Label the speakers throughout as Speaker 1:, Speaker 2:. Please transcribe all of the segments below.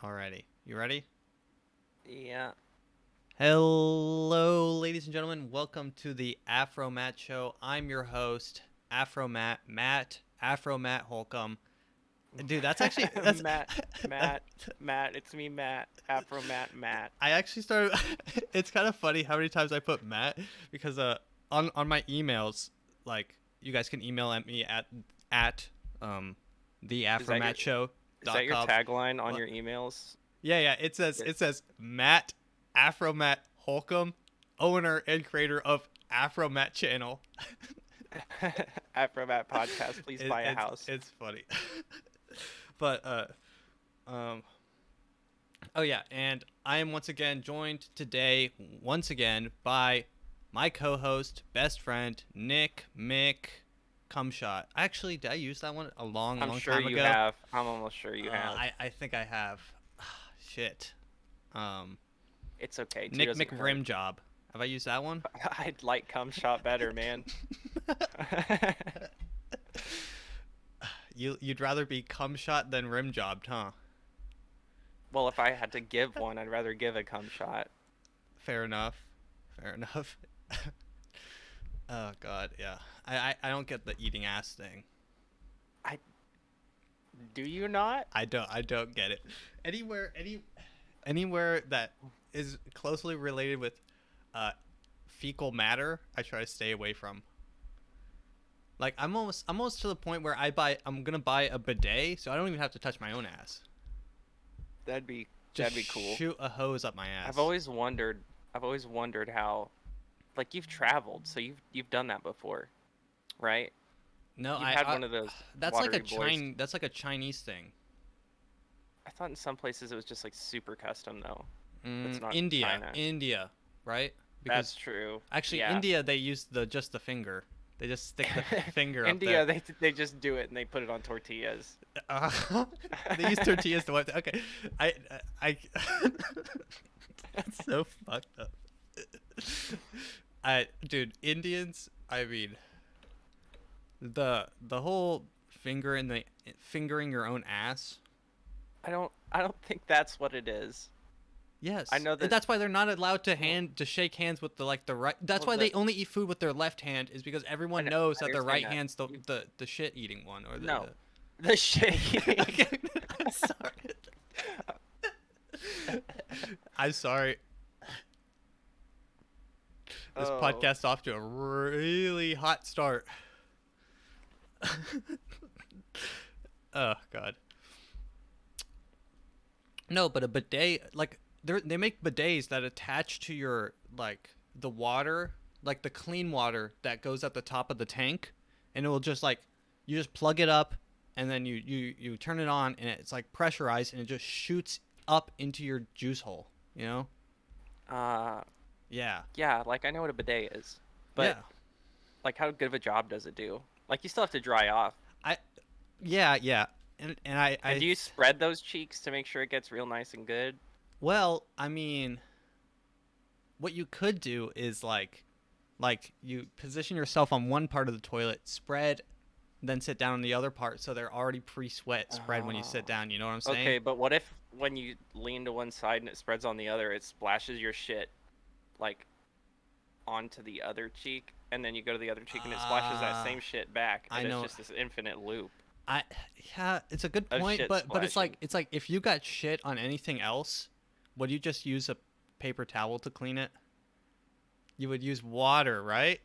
Speaker 1: Alrighty. You ready?
Speaker 2: Yeah.
Speaker 1: Hello, ladies and gentlemen. Welcome to the Afro Matt Show. I'm your host, Afro Matt Holcomb. Dude, that's actually that's.
Speaker 2: Matt, Matt, Matt. It's me, Matt. Afro Matt.
Speaker 1: I actually started. It's kind of funny how many times I put Matt because on my emails, like you guys can email at me at the
Speaker 2: Is that your is that your
Speaker 1: afromatshow.com.
Speaker 2: tagline on your emails?
Speaker 1: Yeah. It says
Speaker 2: Yeah.
Speaker 1: Matt Afro Matt Holcomb, owner and creator of Afro Matt channel.
Speaker 2: Afro Matt podcast. Please buy a
Speaker 1: It's
Speaker 2: house.
Speaker 1: funny, but um oh yeah, and I am once again joined today by my co-host, best friend Nick Mick Cumshot. Actually, did I use that one a
Speaker 2: I'm
Speaker 1: long
Speaker 2: sure
Speaker 1: time
Speaker 2: you
Speaker 1: ago?
Speaker 2: have. I'm almost sure you have.
Speaker 1: I think I have. Shit. Um,
Speaker 2: It's okay. Two
Speaker 1: Nick
Speaker 2: doesn't hurt.
Speaker 1: McRimjob. Have I used that one?
Speaker 2: I'd like cum shot better, man.
Speaker 1: You'd rather be cum shot than rim jobbed, huh?
Speaker 2: Well, if I had to give one, I'd rather give a cum shot.
Speaker 1: Fair enough. Fair enough. Oh god, yeah. I don't get the eating ass thing.
Speaker 2: I do you not?
Speaker 1: I don't get it. Anywhere that is closely related with uh fecal matter, I try to stay away from. Like I'm almost to the point where I'm gonna buy a bidet so I don't even have to touch my own ass.
Speaker 2: That'd be
Speaker 1: Just
Speaker 2: that'd be cool.
Speaker 1: shoot a hose up my
Speaker 2: I've
Speaker 1: ass.
Speaker 2: always wondered I've always wondered how like you've traveled, so you've done that before, right?
Speaker 1: No,
Speaker 2: You've had one of those
Speaker 1: that's like
Speaker 2: watery boys.
Speaker 1: That's like a Chinese thing.
Speaker 2: I thought in some places it was just like super custom though. That's not
Speaker 1: India,
Speaker 2: China.
Speaker 1: India, right?
Speaker 2: That's
Speaker 1: Because
Speaker 2: true.
Speaker 1: actually,
Speaker 2: Yeah.
Speaker 1: India they use the finger. They just stick the finger up there.
Speaker 2: India, they just do it and they put it on tortillas.
Speaker 1: Uh, they use tortillas to wipe. Okay, I that's so fucked up. Dude, Indians. I mean, the whole fingering your own ass.
Speaker 2: I don't think that's what it is. I
Speaker 1: Yes,
Speaker 2: know that
Speaker 1: that's why they're not allowed
Speaker 2: well,
Speaker 1: to shake hands with the right. That's
Speaker 2: well
Speaker 1: why
Speaker 2: the
Speaker 1: they only eat food with their left hand is because everyone knows
Speaker 2: I
Speaker 1: that their
Speaker 2: understand
Speaker 1: right
Speaker 2: that.
Speaker 1: hand's
Speaker 2: You
Speaker 1: the shit eating one or
Speaker 2: no.
Speaker 1: the.
Speaker 2: The shit.
Speaker 1: Okay, I'm sorry. I'm sorry. This
Speaker 2: Oh.
Speaker 1: podcast's off to a really hot start. Oh god. No, but a bidet, like they make bidets that attach to your like the water, like the clean water that goes at the top of the tank, and it will just like you just plug it up, and then you turn it on, and it's like pressurized, and it just shoots up into your juice hole. You know?
Speaker 2: Uh
Speaker 1: Yeah.
Speaker 2: yeah, like I know what a bidet is. But
Speaker 1: Yeah.
Speaker 2: like how good of a job does it do? Like you still have to dry off.
Speaker 1: I. Yeah. And
Speaker 2: And do you spread those cheeks to make sure it gets real nice and good?
Speaker 1: well, I mean, what you could do is like you position yourself on one part of the toilet, spread, then sit down on the other part so they're already pre-sweat spread when you sit
Speaker 2: Oh.
Speaker 1: down, you know what I'm saying?
Speaker 2: Okay, but what if when you lean to one side and it spreads on the other, it splashes your shit like onto the other cheek, and then you go to the other cheek and it splashes that
Speaker 1: uh
Speaker 2: same shit back,
Speaker 1: I
Speaker 2: and it's
Speaker 1: know.
Speaker 2: just this infinite loop
Speaker 1: I Yeah, it's a good
Speaker 2: of
Speaker 1: point,
Speaker 2: shit
Speaker 1: but
Speaker 2: splashing.
Speaker 1: it's like if you got shit on anything else, would you just use a paper towel to clean it? You would use water, right?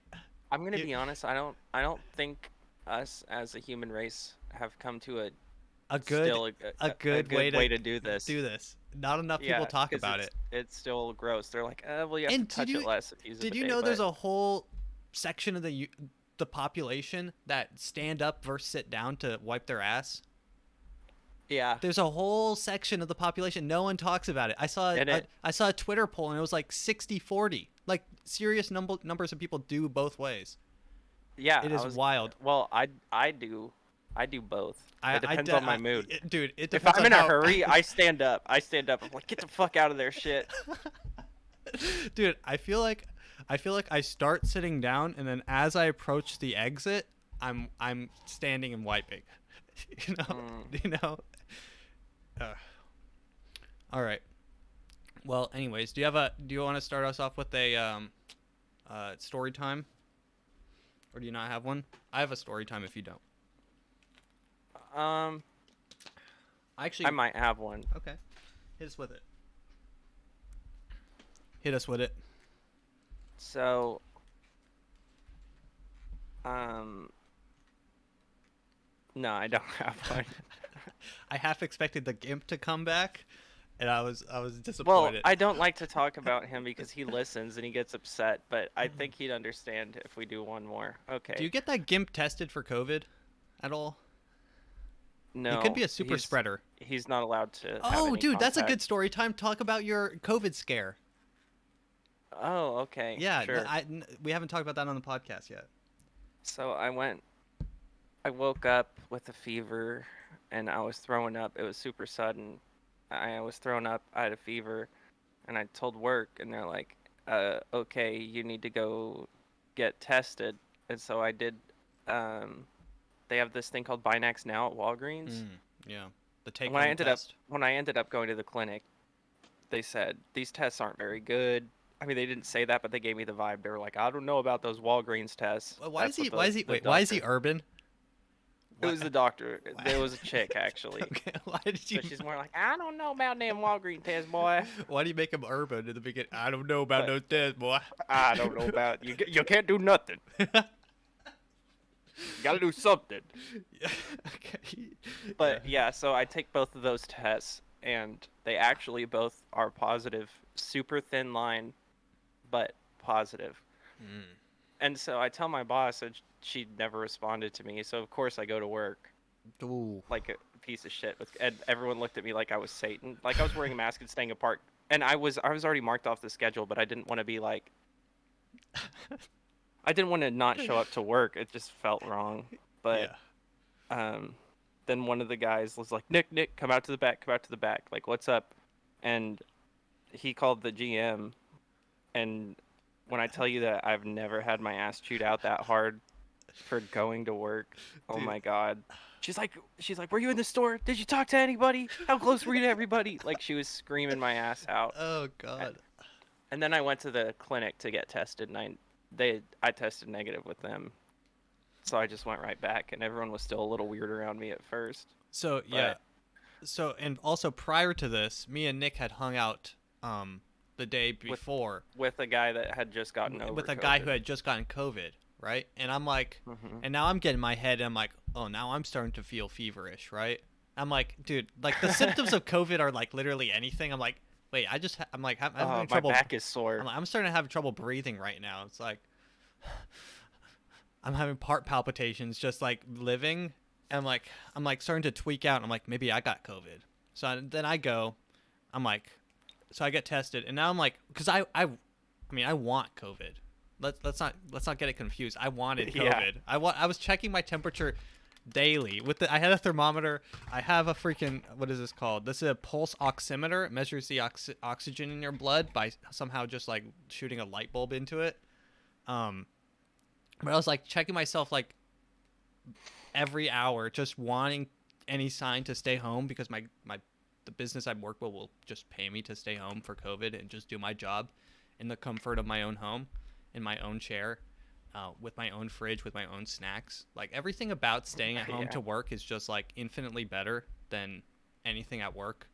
Speaker 2: I'm gonna
Speaker 1: You,
Speaker 2: be honest, I don't think us as a human race have come to a
Speaker 1: a good
Speaker 2: still
Speaker 1: a
Speaker 2: a
Speaker 1: good way
Speaker 2: good
Speaker 1: to
Speaker 2: way to do this.
Speaker 1: do this. Not enough people
Speaker 2: Yeah,
Speaker 1: talk
Speaker 2: because
Speaker 1: about it.
Speaker 2: it's still gross. They're like, well, you have to
Speaker 1: And
Speaker 2: touch it less if you use a
Speaker 1: did you
Speaker 2: bidet,
Speaker 1: know there's
Speaker 2: but
Speaker 1: a whole section of the population that stand up versus sit down to wipe their ass?
Speaker 2: yeah,
Speaker 1: There's a whole section of the population no one talks about it.
Speaker 2: and it
Speaker 1: I saw a Twitter poll and it was like 60-40. Like serious numbers of people do both ways.
Speaker 2: yeah,
Speaker 1: It
Speaker 2: I
Speaker 1: is
Speaker 2: was
Speaker 1: wild.
Speaker 2: well, I do both. It depends on my mood.
Speaker 1: Dude, it
Speaker 2: If
Speaker 1: depends
Speaker 2: I'm
Speaker 1: on
Speaker 2: in a
Speaker 1: how.
Speaker 2: hurry, I stand up. I stand up. I'm like, get the fuck out of there, shit.
Speaker 1: Dude, I feel like I start sitting down and then as I approach the exit, I'm standing and wiping. You know,
Speaker 2: Mm.
Speaker 1: you know. Uh, All right. Well, anyways, do you want to start us off with a story time, or do you not have one? I have a story time if you don't.
Speaker 2: Um,
Speaker 1: I
Speaker 2: I
Speaker 1: actually
Speaker 2: might have one.
Speaker 1: okay. Hit us with it. Hit us with it.
Speaker 2: So, um, no, I don't have one.
Speaker 1: I half expected the gimp to come back, and I was
Speaker 2: Well,
Speaker 1: disappointed.
Speaker 2: I don't like to talk about him because he listens and he gets upset, but I think he'd understand if we do one more.
Speaker 1: Do
Speaker 2: Okay.
Speaker 1: you get that gimp tested for COVID at all? He could be
Speaker 2: No,
Speaker 1: a super spreader.
Speaker 2: he's not allowed to have
Speaker 1: Oh,
Speaker 2: any
Speaker 1: dude, that's a good
Speaker 2: contact.
Speaker 1: story time. Talk about your COVID scare.
Speaker 2: Oh, okay,
Speaker 1: Yeah,
Speaker 2: sure.
Speaker 1: we haven't talked about that on the podcast yet.
Speaker 2: So I woke up with a fever and I was throwing up. It was super sudden. I was throwing up, I had a fever, and I told work, and they're like, okay, you need to go get tested. And so I did. Um, they have this thing called Binax Now at Walgreens.
Speaker 1: Yeah, the
Speaker 2: And
Speaker 1: take-home test.
Speaker 2: when I ended up going to the clinic, they said these tests aren't very good. I mean, they didn't say that, but they gave me the vibe. They were like, I don't know about those Walgreens tests.
Speaker 1: Why is
Speaker 2: That's
Speaker 1: he?
Speaker 2: what
Speaker 1: Why is he?
Speaker 2: the
Speaker 1: Wait, why is he
Speaker 2: doctor.
Speaker 1: urban?
Speaker 2: It
Speaker 1: Why?
Speaker 2: was the doctor.
Speaker 1: Why?
Speaker 2: There was a chick actually.
Speaker 1: Okay, why did you?
Speaker 2: So she's more like, I don't know about them Walgreens tests, boy.
Speaker 1: Why do you make him urban in the beginning? I don't know about
Speaker 2: But
Speaker 1: those tests, boy.
Speaker 2: I don't know about you. You can't do nothing. You gotta do something.
Speaker 1: Yeah, okay.
Speaker 2: But yeah, so I take both of those tests, and they actually both are positive. Super thin line, but positive.
Speaker 1: Mm.
Speaker 2: And so I tell my boss, and she never responded to me. So of course I go to work
Speaker 1: Ooh.
Speaker 2: like a piece of shit. And everyone looked at me like I was Satan. Like I was wearing a mask and staying apart. And I was already marked off the schedule, but I didn't want to be like I didn't want to not show up to work. It just felt wrong. But
Speaker 1: Yeah.
Speaker 2: um, then one of the guys was like, Nick, come out to the back, come out to the back. Like, what's up? And he called the GM. And when I tell you that I've never had my ass chewed out that hard for going to work, oh
Speaker 1: Dude.
Speaker 2: my God. She's like, were you in the store? Did you talk to anybody? How close were you to everybody? Like, she was screaming my ass out.
Speaker 1: Oh God.
Speaker 2: And then I went to the clinic to get tested, and I tested negative with them. So I just went right back, and everyone was still a little weird around me at first.
Speaker 1: So yeah. So and also prior to this, me and Nick had hung out the day before
Speaker 2: With a guy that had just gotten over
Speaker 1: with a guy
Speaker 2: COVID.
Speaker 1: who had just gotten COVID, right? And I'm like,
Speaker 2: Mhm.
Speaker 1: and now I'm getting in my head, and I'm like, oh, now I'm starting to feel feverish, right? I'm like, dude, like the symptoms of COVID are like literally anything. I'm like, wait, I'm like, I'm having
Speaker 2: My
Speaker 1: trouble.
Speaker 2: back is sore.
Speaker 1: I'm starting to have trouble breathing right now. It's like I'm having heart palpitations just like living. And I'm like starting to tweak out. I'm like, maybe I got COVID. Then I go, I'm like, so I get tested, and now I'm like, because I mean, I want COVID. Let's not get it confused. I wanted COVID.
Speaker 2: Yeah.
Speaker 1: I was checking my temperature daily I had a thermometer. I have a freaking, what is this called? This is a pulse oximeter. It measures the oxygen in your blood by somehow just like shooting a light bulb into it. But I was like checking myself like every hour, just wanting any sign to stay home because the business I work with will just pay me to stay home for COVID and just do my job in the comfort of my own home, in my own chair, with my own fridge, with my own snacks. Like everything about staying at home
Speaker 2: Yeah.
Speaker 1: to work is just like infinitely better than anything at work.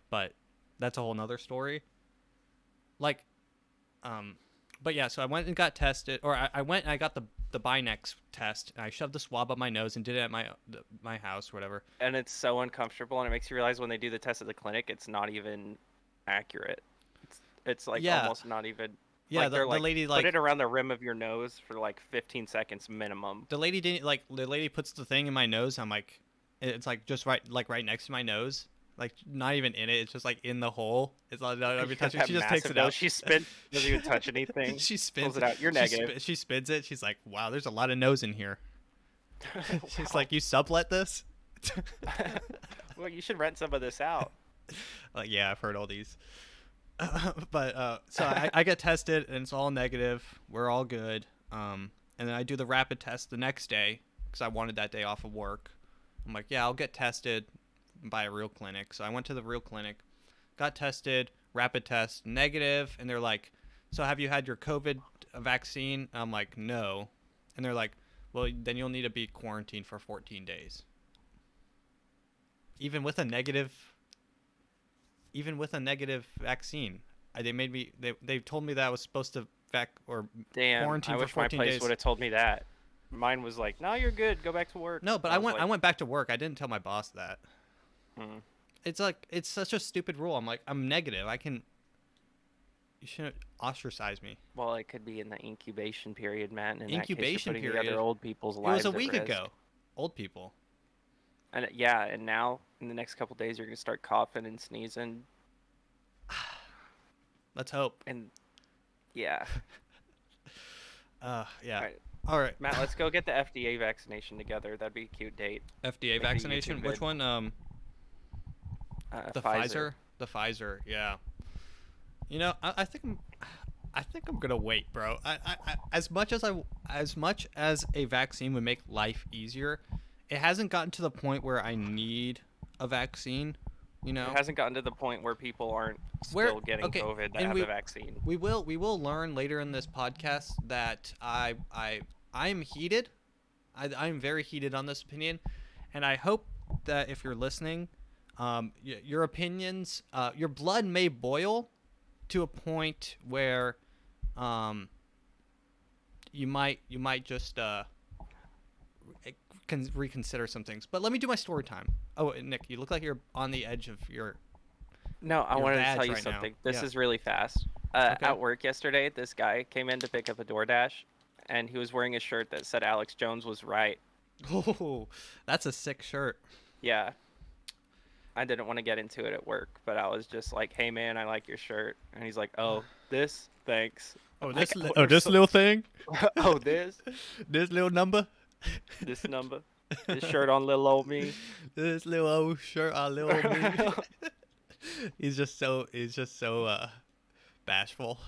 Speaker 1: But that's a whole nother story. Like, but yeah, so I went and got tested, or I went and I got the Binax test, and I shoved the swab up my nose and did it at my house, or whatever.
Speaker 2: And it's so uncomfortable, and it makes you realize when they do the test at the clinic, it's not even accurate. It's like
Speaker 1: Yeah.
Speaker 2: almost not even.
Speaker 1: Yeah,
Speaker 2: Like they're
Speaker 1: the
Speaker 2: like,
Speaker 1: lady
Speaker 2: put
Speaker 1: like
Speaker 2: it around the rim of your nose for like 15 seconds minimum.
Speaker 1: the lady didn't like the lady puts the thing in my nose. I'm like, it's like just right next to my nose, like not even in it. It's just like in the hole. It's like every
Speaker 2: You
Speaker 1: time
Speaker 2: got that
Speaker 1: she just takes
Speaker 2: massive
Speaker 1: it out.
Speaker 2: nose. She doesn't even touch anything.
Speaker 1: She spins
Speaker 2: Pulls it out. You're negative.
Speaker 1: She spins it. She's like, wow, there's a lot of nose in here. She's
Speaker 2: Wow.
Speaker 1: like, you sublet this?
Speaker 2: Well, you should rent some of this out.
Speaker 1: Like, yeah, I've heard all these. But so I get tested and it's all negative. We're all good. And then I do the rapid test the next day because I wanted that day off of work. I'm like, yeah, I'll get tested by a real clinic. So I went to the real clinic. got tested, rapid test, negative, and they're like, so have you had your COVID vaccine? I'm like, no. And they're like, well, then you'll need to be quarantined for 14 days. Even with a negative, even with a negative vaccine, they made me. They told me that I was supposed to
Speaker 2: Damn, I
Speaker 1: quarantine for
Speaker 2: wish my
Speaker 1: 14
Speaker 2: place
Speaker 1: days.
Speaker 2: would have told me that. Mine was like, no, you're good. Go back to work.
Speaker 1: No, but
Speaker 2: I
Speaker 1: I
Speaker 2: was
Speaker 1: went. I
Speaker 2: like,
Speaker 1: went back to work. I didn't tell my boss that.
Speaker 2: hmm.
Speaker 1: It's like it's such a stupid rule. I'm like, I'm negative. I can. You shouldn't ostracize me.
Speaker 2: Well, it could be in the incubation period, Matt. And in that case, you're
Speaker 1: Incubation
Speaker 2: putting the other
Speaker 1: period.
Speaker 2: old people's
Speaker 1: It was
Speaker 2: lives
Speaker 1: a
Speaker 2: at
Speaker 1: week
Speaker 2: risk.
Speaker 1: ago. Old people.
Speaker 2: And yeah, and now in the next couple days, you're gonna start coughing and sneezing,
Speaker 1: Let's hope.
Speaker 2: and yeah.
Speaker 1: Yeah.
Speaker 2: All right,
Speaker 1: All right.
Speaker 2: Matt, let's go get the FDA vaccination together. That'd be a cute date.
Speaker 1: FDA
Speaker 2: Make a
Speaker 1: vaccination.
Speaker 2: YouTube
Speaker 1: Which
Speaker 2: vid.
Speaker 1: one? The
Speaker 2: Pfizer.
Speaker 1: The Pfizer. Yeah. You know, I think I'm gonna wait, bro. As much as a vaccine would make life easier, it hasn't gotten to the point where I need a vaccine. You know,
Speaker 2: It hasn't gotten to the point where people aren't
Speaker 1: where
Speaker 2: still getting
Speaker 1: okay,
Speaker 2: COVID that
Speaker 1: and
Speaker 2: have the vaccine.
Speaker 1: we will learn later in this podcast that I'm heated. I'm very heated on this opinion, and I hope that if you're listening, your opinions, your blood may boil to a point where you might just can reconsider some things. But let me do my story time. Oh, Nick, you look like you're on the edge of your
Speaker 2: No, I wanted to
Speaker 1: vag
Speaker 2: tell you
Speaker 1: right now.
Speaker 2: something. This
Speaker 1: Yeah.
Speaker 2: is really fast.
Speaker 1: Okay.
Speaker 2: At work yesterday, this guy came in to pick up a DoorDash, and he was wearing a shirt that said Alex Jones was right.
Speaker 1: Oh, that's a sick shirt.
Speaker 2: Yeah, I didn't want to get into it at work, but I was just like, "Hey man, I like your shirt," and he's like, "Oh, this? Thanks." I'm like, "I ordered some-
Speaker 1: little thing,
Speaker 2: oh, this
Speaker 1: this little number,
Speaker 2: number, this shirt on little old me."
Speaker 1: this little old shirt on little old me. he's just so bashful.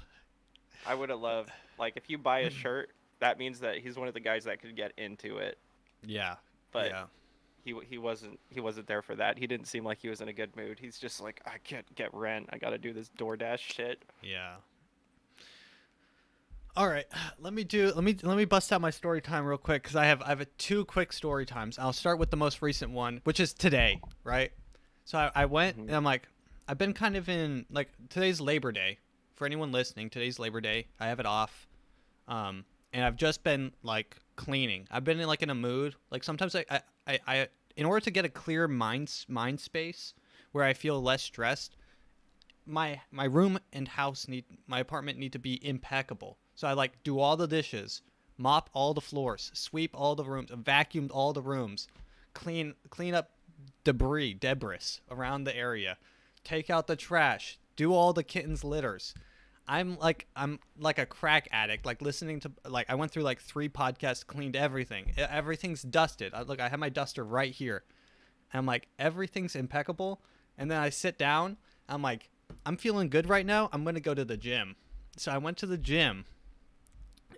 Speaker 2: I would have loved, like, if you buy a shirt, that means that he's one of the guys that could get into it.
Speaker 1: Yeah.
Speaker 2: But
Speaker 1: yeah.
Speaker 2: he wasn't there for that. He didn't seem like he was in a good mood. He's just like, I can't get rent. I gotta do this DoorDash shit.
Speaker 1: Yeah. All right, let me bust out my story time real quick because I have two quick story times. I'll start with the most recent one, which is today, right? So I went and I'm like, I've been kind of in like today's Labor Day. For anyone listening, today's Labor Day. I have it off, and I've just been like cleaning. I've been in like in a mood. Like sometimes I in order to get a clear mind space where I feel less stressed, my room and my apartment need to be impeccable. So I like do all the dishes, mop all the floors, sweep all the rooms, vacuum all the rooms, clean up debris around the area, take out the trash, do all the kittens' litters. I'm like a crack addict. Like listening to I went through like 3 podcasts, cleaned everything. Everything's dusted. I have my duster right here. And I'm like everything's impeccable. And then I sit down. I'm like I'm feeling good right now. I'm gonna go to the gym. So I went to the gym.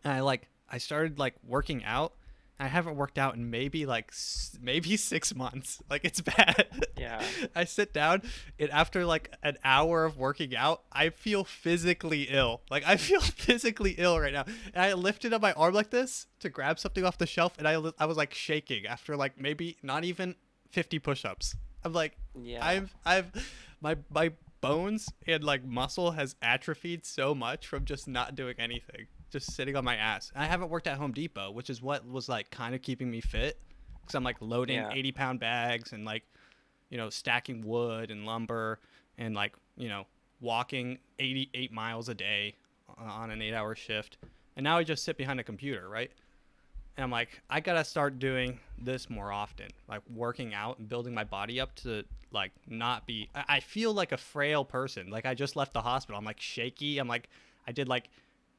Speaker 1: And I started like working out. I haven't worked out in maybe 6 months. Like it's bad.
Speaker 2: Yeah.
Speaker 1: I sit down and after like an hour of working out, I feel physically ill. Like I feel physically ill right now. And I lifted up my arm like this to grab something off the shelf, and I was like shaking after like maybe not even 50 push-ups. I'm like,
Speaker 2: Yeah.
Speaker 1: my bones and like muscle has atrophied so much from just not doing anything, just sitting on my ass. I haven't worked at Home Depot, which is what was like kind of keeping me fit, because I'm like loading
Speaker 2: Yeah.
Speaker 1: 80-pound bags and like, you know, stacking wood and lumber and like, you know, walking 88 miles a day on an 8-hour shift. And now I just sit behind a computer, right? And I'm like, I gotta start doing this more often, like working out and building my body up to like not be. I feel like a frail person. Like I just left the hospital. I'm like shaky. I'm like, I did like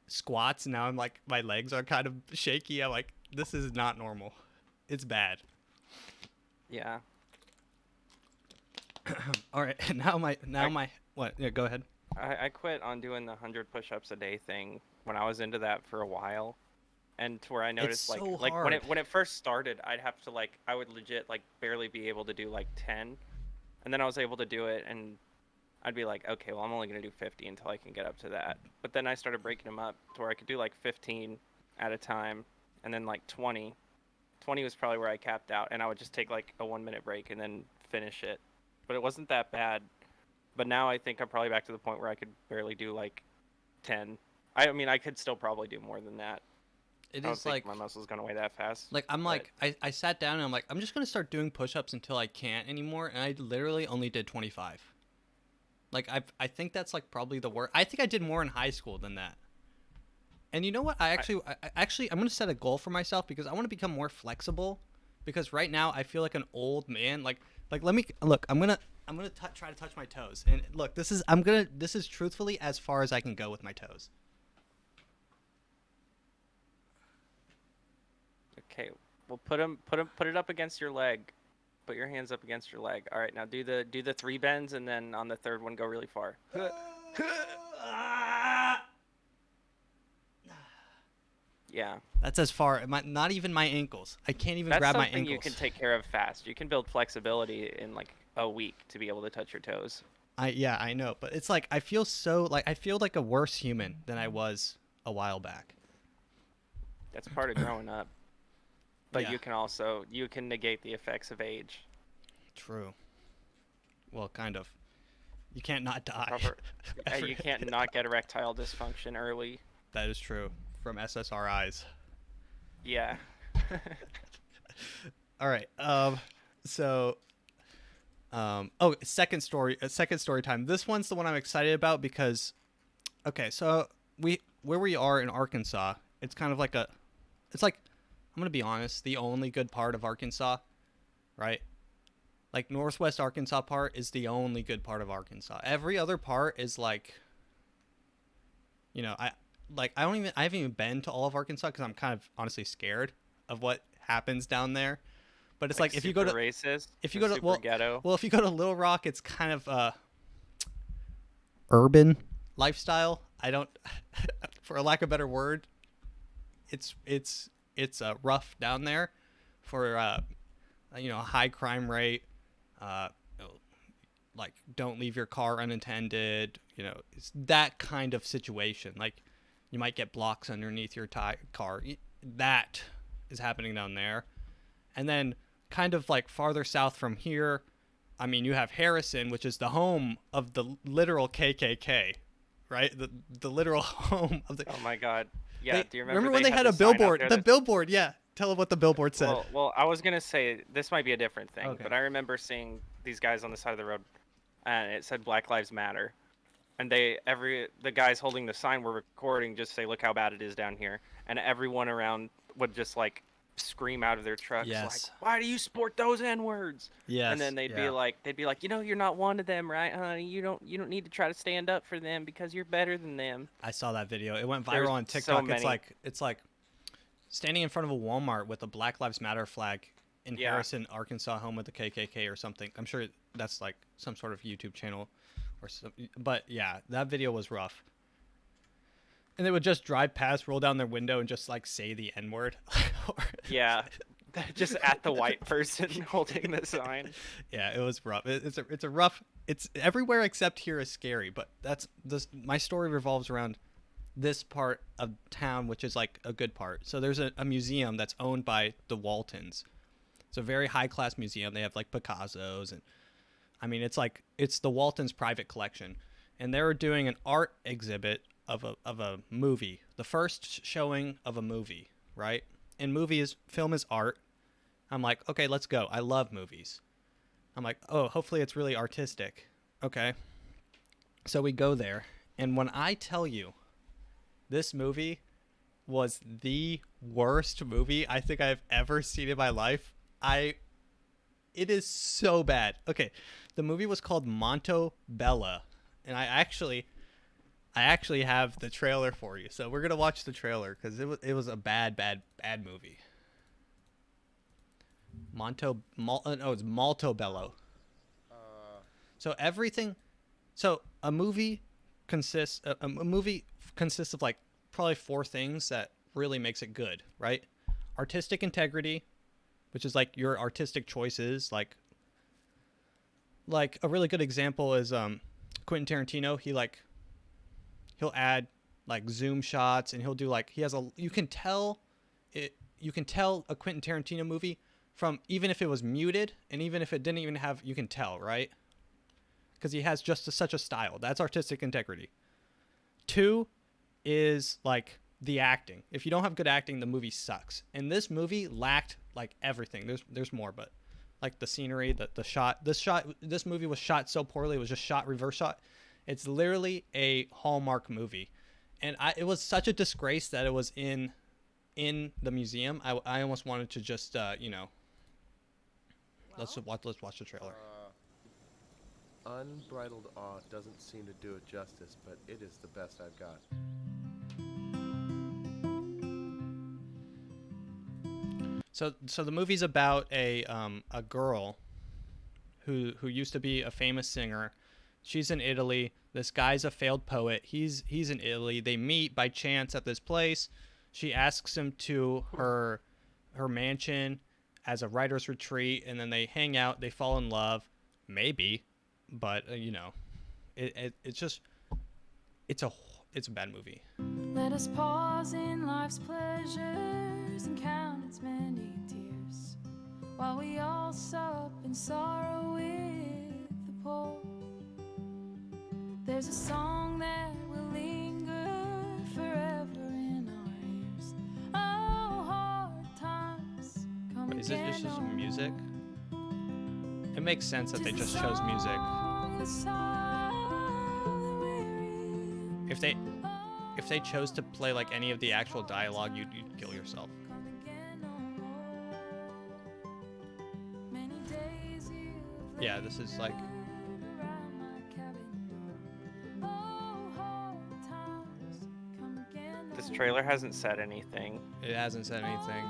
Speaker 1: squats and now I'm like, my legs are kind of shaky. I'm like, this is not normal. It's bad.
Speaker 2: Yeah.
Speaker 1: All right. What? Yeah, go ahead.
Speaker 2: I quit on doing the 100 push-ups a day thing when I was into that for a while. And to where I noticed
Speaker 1: so
Speaker 2: like
Speaker 1: hard.
Speaker 2: when it first started, I'd have to I would legit like barely be able to do like 10. And then I was able to do it, and I'd be like, okay, well, I'm only gonna do 50 until I can get up to that. But then I started breaking them up to where I could do like 15 at a time, and then like 20. 20 was probably where I capped out, and I would just take like a 1 minute break and then finish it. But it wasn't that bad. But now I think I'm probably back to the point where I could barely do like 10. I mean, I could still probably do more than that.
Speaker 1: It
Speaker 2: I don't
Speaker 1: is
Speaker 2: think
Speaker 1: like
Speaker 2: my muscles gonna weigh that fast.
Speaker 1: I'm
Speaker 2: But
Speaker 1: like I sat down and I'm like I'm just gonna start doing push-ups until I can't anymore, and I literally only did 25. Like I think that's like probably the worst. I think I did more in high school than that. And you know what? I'm gonna set a goal for myself because I want to become more flexible. Because right now I feel like an old man. Like let me look. I'm gonna try to touch my toes. And look, this is truthfully as far as I can go with my toes.
Speaker 2: okay, well, put it up against your leg. Put your hands up against your leg. All right, now do the 3 bends, and then on the third one, go really far. Yeah,
Speaker 1: That's as far. Not even my ankles. I can't even
Speaker 2: that's
Speaker 1: grab my
Speaker 2: something
Speaker 1: ankles.
Speaker 2: you can take care of fast. You can build flexibility in like a week to be able to touch your toes.
Speaker 1: Yeah, I know, but it's like I feel like a worse human than I was a while back.
Speaker 2: That's part of growing up. But
Speaker 1: Yeah.
Speaker 2: you can negate the effects of age.
Speaker 1: True. Well, kind of. You can't not die.
Speaker 2: Proper, you can't not get erectile dysfunction early.
Speaker 1: That is true. From SSRIs.
Speaker 2: Yeah.
Speaker 1: All right. So. Oh, second story time. This one's the one I'm excited about because, okay, so where we are in Arkansas, it's kind of like it's like, I'm gonna be honest, the only good part of Arkansas, right? Like Northwest Arkansas part is the only good part of Arkansas. Every other part is like, I haven't even been to all of Arkansas because I'm kind of honestly scared of what happens down there. But it's like if you go to
Speaker 2: racist,
Speaker 1: if you go to
Speaker 2: super ghetto.
Speaker 1: well if you go to Little Rock, it's kind of urban lifestyle. I don't, for a lack of a better word, it's rough down there for high crime rate. Uh, like don't leave your car unattended. It's that kind of situation. Like you might get blocks underneath your car. That is happening down there, and then kind of like farther south from here, I mean, you have Harrison, which is the home of the literal KKK, right? The literal home of the.
Speaker 2: Oh my God. Yeah. Do you remember
Speaker 1: when they had a
Speaker 2: the sign out
Speaker 1: billboard?
Speaker 2: there
Speaker 1: The
Speaker 2: that-
Speaker 1: billboard, yeah. Tell them what the billboard said.
Speaker 2: Well, I was gonna say this might be a different thing,
Speaker 1: Okay.
Speaker 2: but I remember seeing these guys on the side of the road, and it said Black Lives Matter, and the guys holding the sign were recording, just say, "Look how bad it is down here," and everyone around would just like scream out of their trucks,
Speaker 1: Yes.
Speaker 2: like, "Why do you sport those N-words?"
Speaker 1: Yes.
Speaker 2: And then they'd be like, you're not one of them, right, honey? You don't need to try to stand up for them because you're better than them.
Speaker 1: I saw that video. It went
Speaker 2: There's
Speaker 1: viral on
Speaker 2: so
Speaker 1: TikTok.
Speaker 2: many.
Speaker 1: It's like standing in front of a Walmart with a Black Lives Matter flag in
Speaker 2: Yeah.
Speaker 1: Harrison, Arkansas, home of the KKK or something. I'm sure that's like some sort of YouTube channel or something. But yeah, that video was rough. And they would just drive past, roll down their window, and just like say the N-word.
Speaker 2: Yeah, just at the white person holding the sign.
Speaker 1: Yeah, it was rough. It's a rough. It's everywhere except here is scary. But my story revolves around this part of town, which is like a good part. So there's a museum that's owned by the Waltons. It's a very high class museum. They have like Picasso's, and I mean it's the Waltons' private collection, and they were doing an art exhibit of a movie, the first showing of a movie, right? And film is art. I'm like, okay, let's go. I love movies. I'm like, oh, hopefully it's really artistic. Okay. So we go there, and when I tell you, this movie was the worst movie I think I've ever seen in my life. It is so bad. Okay, the movie was called Montebello, and I actually have the trailer for you. So we're gonna watch the trailer because it was a bad movie. It's Maltobello. So everything. So a movie consists of like probably 4 things that really makes it good, right? Artistic integrity, which is like your artistic choices. Like a really good example is Quentin Tarantino, he'll add like zoom shots, and he'll do like you can tell a Quentin Tarantino movie from even if it was muted, and even if it didn't even have, you can tell, right? Because he has just such a style. That's artistic integrity. 2 is like the acting. If you don't have good acting, the movie sucks. And this movie lacked like everything. There's more, but like the scenery, the shot. This movie was shot so poorly. It was just shot reverse shot. It's literally a Hallmark movie, and it was such a disgrace that it was in the museum. I almost wanted to just let's watch the trailer.
Speaker 3: Unbridled awe doesn't seem to do it justice, but it is the best I've got.
Speaker 1: So the movie's about a girl who used to be a famous singer. She's in Italy. This guy's a failed poet. He's in Italy. They meet by chance at this place. She asks him to her mansion as a writer's retreat, and then they hang out. They fall in love, maybe, but it's a bad movie.
Speaker 4: Let us pause in life's pleasures and count its many tears, while we all sup in sorrow with the poor. There's a song that will linger forever in our ears. Oh, hard times come
Speaker 1: Wait, is it
Speaker 4: again
Speaker 1: just
Speaker 4: no
Speaker 1: music?
Speaker 4: more.
Speaker 1: It makes sense that they just chose music. If they chose to play like any of the actual dialogue, you'd kill yourself. Yeah, this is like.
Speaker 2: This trailer hasn't said anything.
Speaker 1: It hasn't said anything.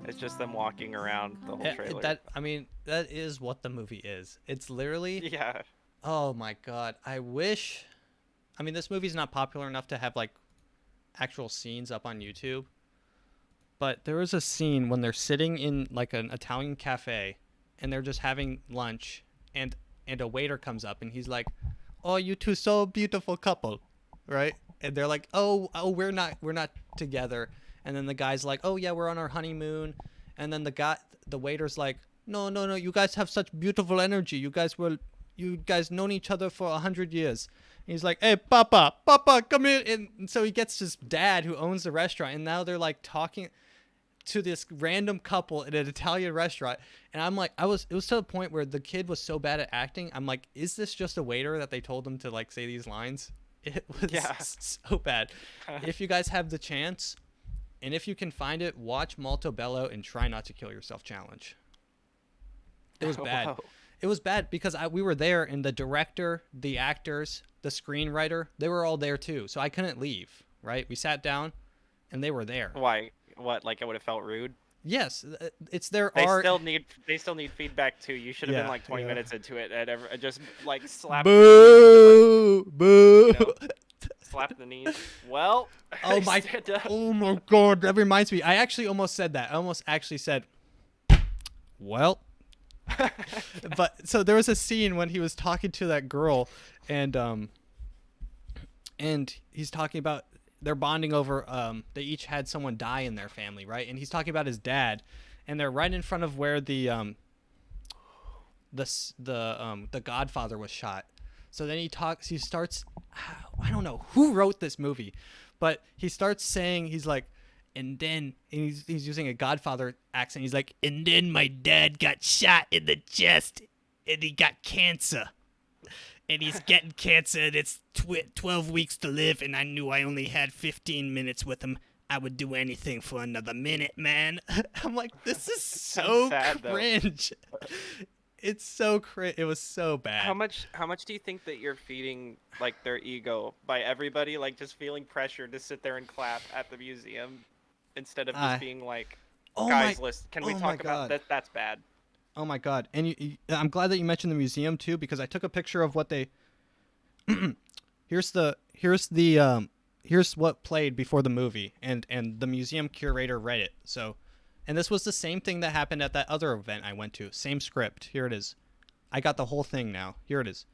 Speaker 2: It's just them walking around the whole trailer.
Speaker 1: That is what the movie is. It's literally.
Speaker 2: Yeah.
Speaker 1: Oh my god! This movie's not popular enough to have like actual scenes up on YouTube. But there is a scene when they're sitting in like an Italian cafe, and they're just having lunch, and a waiter comes up and he's like, "Oh, you two so beautiful couple," right? And they're like, "Oh, we're not together." And then the guy's like, "Oh yeah, we're on our honeymoon." And then the waiter's like, "No, you guys have such beautiful energy. You guys known each other for 100 years." And he's like, "Hey, Papa, come here." And so he gets his dad who owns the restaurant, and now they're like talking to this random couple in an Italian restaurant. And I'm like, it was to the point where the kid was so bad at acting. I'm like, is this just a waiter that they told him to like say these lines? It was so bad. If you guys have the chance, and if you can find it, watch Molto Bello and Try Not to Kill Yourself challenge. It was bad.
Speaker 2: Whoa.
Speaker 1: It was bad because we were there, and the director, the actors, the screenwriter, they were all there too. So I couldn't leave, right? We sat down, and they were there.
Speaker 2: Why? What? Like it would have felt rude?
Speaker 1: Yes, it's their
Speaker 2: They
Speaker 1: art.
Speaker 2: They still need feedback too. You should have been like 20 minutes into it and just like slap.
Speaker 1: Boo! Boo!
Speaker 2: Slap the knees. Well.
Speaker 1: Oh my god, that reminds me. I actually almost said that. I almost actually said, well. But so there was a scene when he was talking to that girl, and he's talking about they're bonding over they each had someone die in their family, right? And he's talking about his dad, and they're right in front of where the Godfather was shot. So then he starts, I don't know who wrote this movie, but he starts saying, he's like, and he's using a Godfather accent. He's like, and then my dad got shot in the chest, and he got cancer. And he's getting cancer, and it's 12 weeks to live, and I knew I only had 15 minutes with him. I would do anything for another minute, man. I'm like, this is so
Speaker 2: sad,
Speaker 1: cringe. It's so cringe. It was so bad.
Speaker 2: How much do you think that you're feeding like their ego by everybody like just feeling pressure to sit there and clap at the museum instead of just being like, guys, listen, can we talk about that? That's bad.
Speaker 1: Oh my god. And I'm glad that you mentioned the museum too, because I took a picture of what they here's what played before the movie, and the museum curator read it. So, and this was the same thing that happened at that other event I went to. Same script. Here it is. I got the whole thing now. Here it is.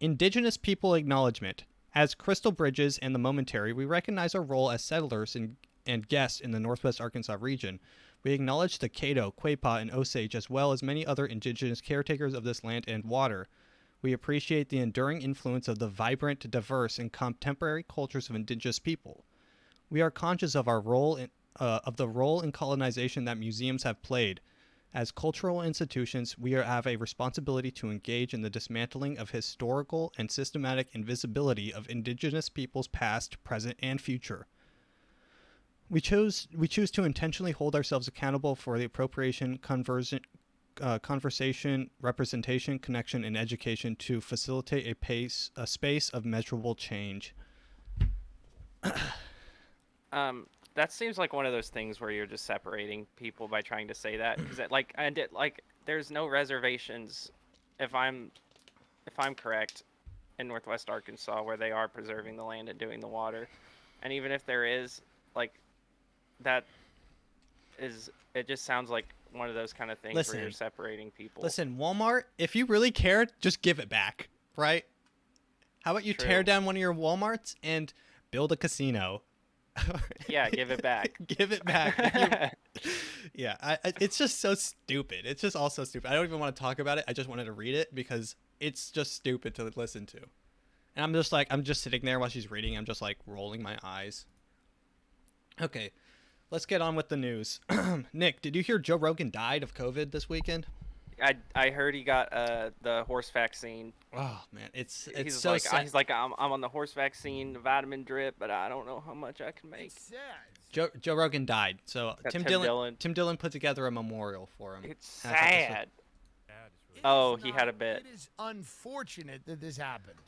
Speaker 1: Indigenous People Acknowledgement. As Crystal Bridges and the Momentary, we recognize our role as settlers and guests in the Northwest Arkansas region. We acknowledge the Caddo, Quapaw, and Osage, as well as many other indigenous caretakers of this land and water. We appreciate the enduring influence of the vibrant, diverse, and contemporary cultures of indigenous people. We are conscious of our role of the role in colonization that museums have played. As cultural institutions, we have a responsibility to engage in the dismantling of historical and systematic invisibility of indigenous peoples past, present, and future. We choose to intentionally hold ourselves accountable for the appropriation, conversation, representation, connection, and education to facilitate a space of measurable change.
Speaker 2: That seems like one of those things where you're just separating people by trying to say that, because there's no reservations, if I'm correct, in Northwest Arkansas where they are preserving the land and doing the water, and even if there is, like, it just sounds like one of those kind of things where you're separating people.
Speaker 1: Listen, Walmart, if you really cared, just give it back, right? How about you tear down one of your Walmarts and build a casino?
Speaker 2: Yeah, give it back.
Speaker 1: Give it back. Yeah, it's just so stupid. It's just all so stupid. I don't even want to talk about it. I just wanted to read it because it's just stupid to listen to. And I'm just sitting there while she's reading. I'm just like rolling my eyes. Okay, let's get on with the news. Nick, did you hear Joe Rogan died of COVID this weekend?
Speaker 2: I heard he got the horse vaccine.
Speaker 1: Oh man, it's
Speaker 2: He's
Speaker 1: so
Speaker 2: like,
Speaker 1: sad.
Speaker 2: he's like, I'm on the horse vaccine, the vitamin drip, but I don't know how much I can make.
Speaker 5: It's sad.
Speaker 1: Joe Rogan died, so
Speaker 2: Yeah,
Speaker 1: Tim
Speaker 2: Tim
Speaker 1: Dillon put together a memorial for him.
Speaker 2: It's
Speaker 1: And I thought this was-
Speaker 2: sad.
Speaker 5: It
Speaker 2: Oh,
Speaker 5: is
Speaker 2: he had a
Speaker 5: not-
Speaker 2: bit.
Speaker 5: It is unfortunate that this happened.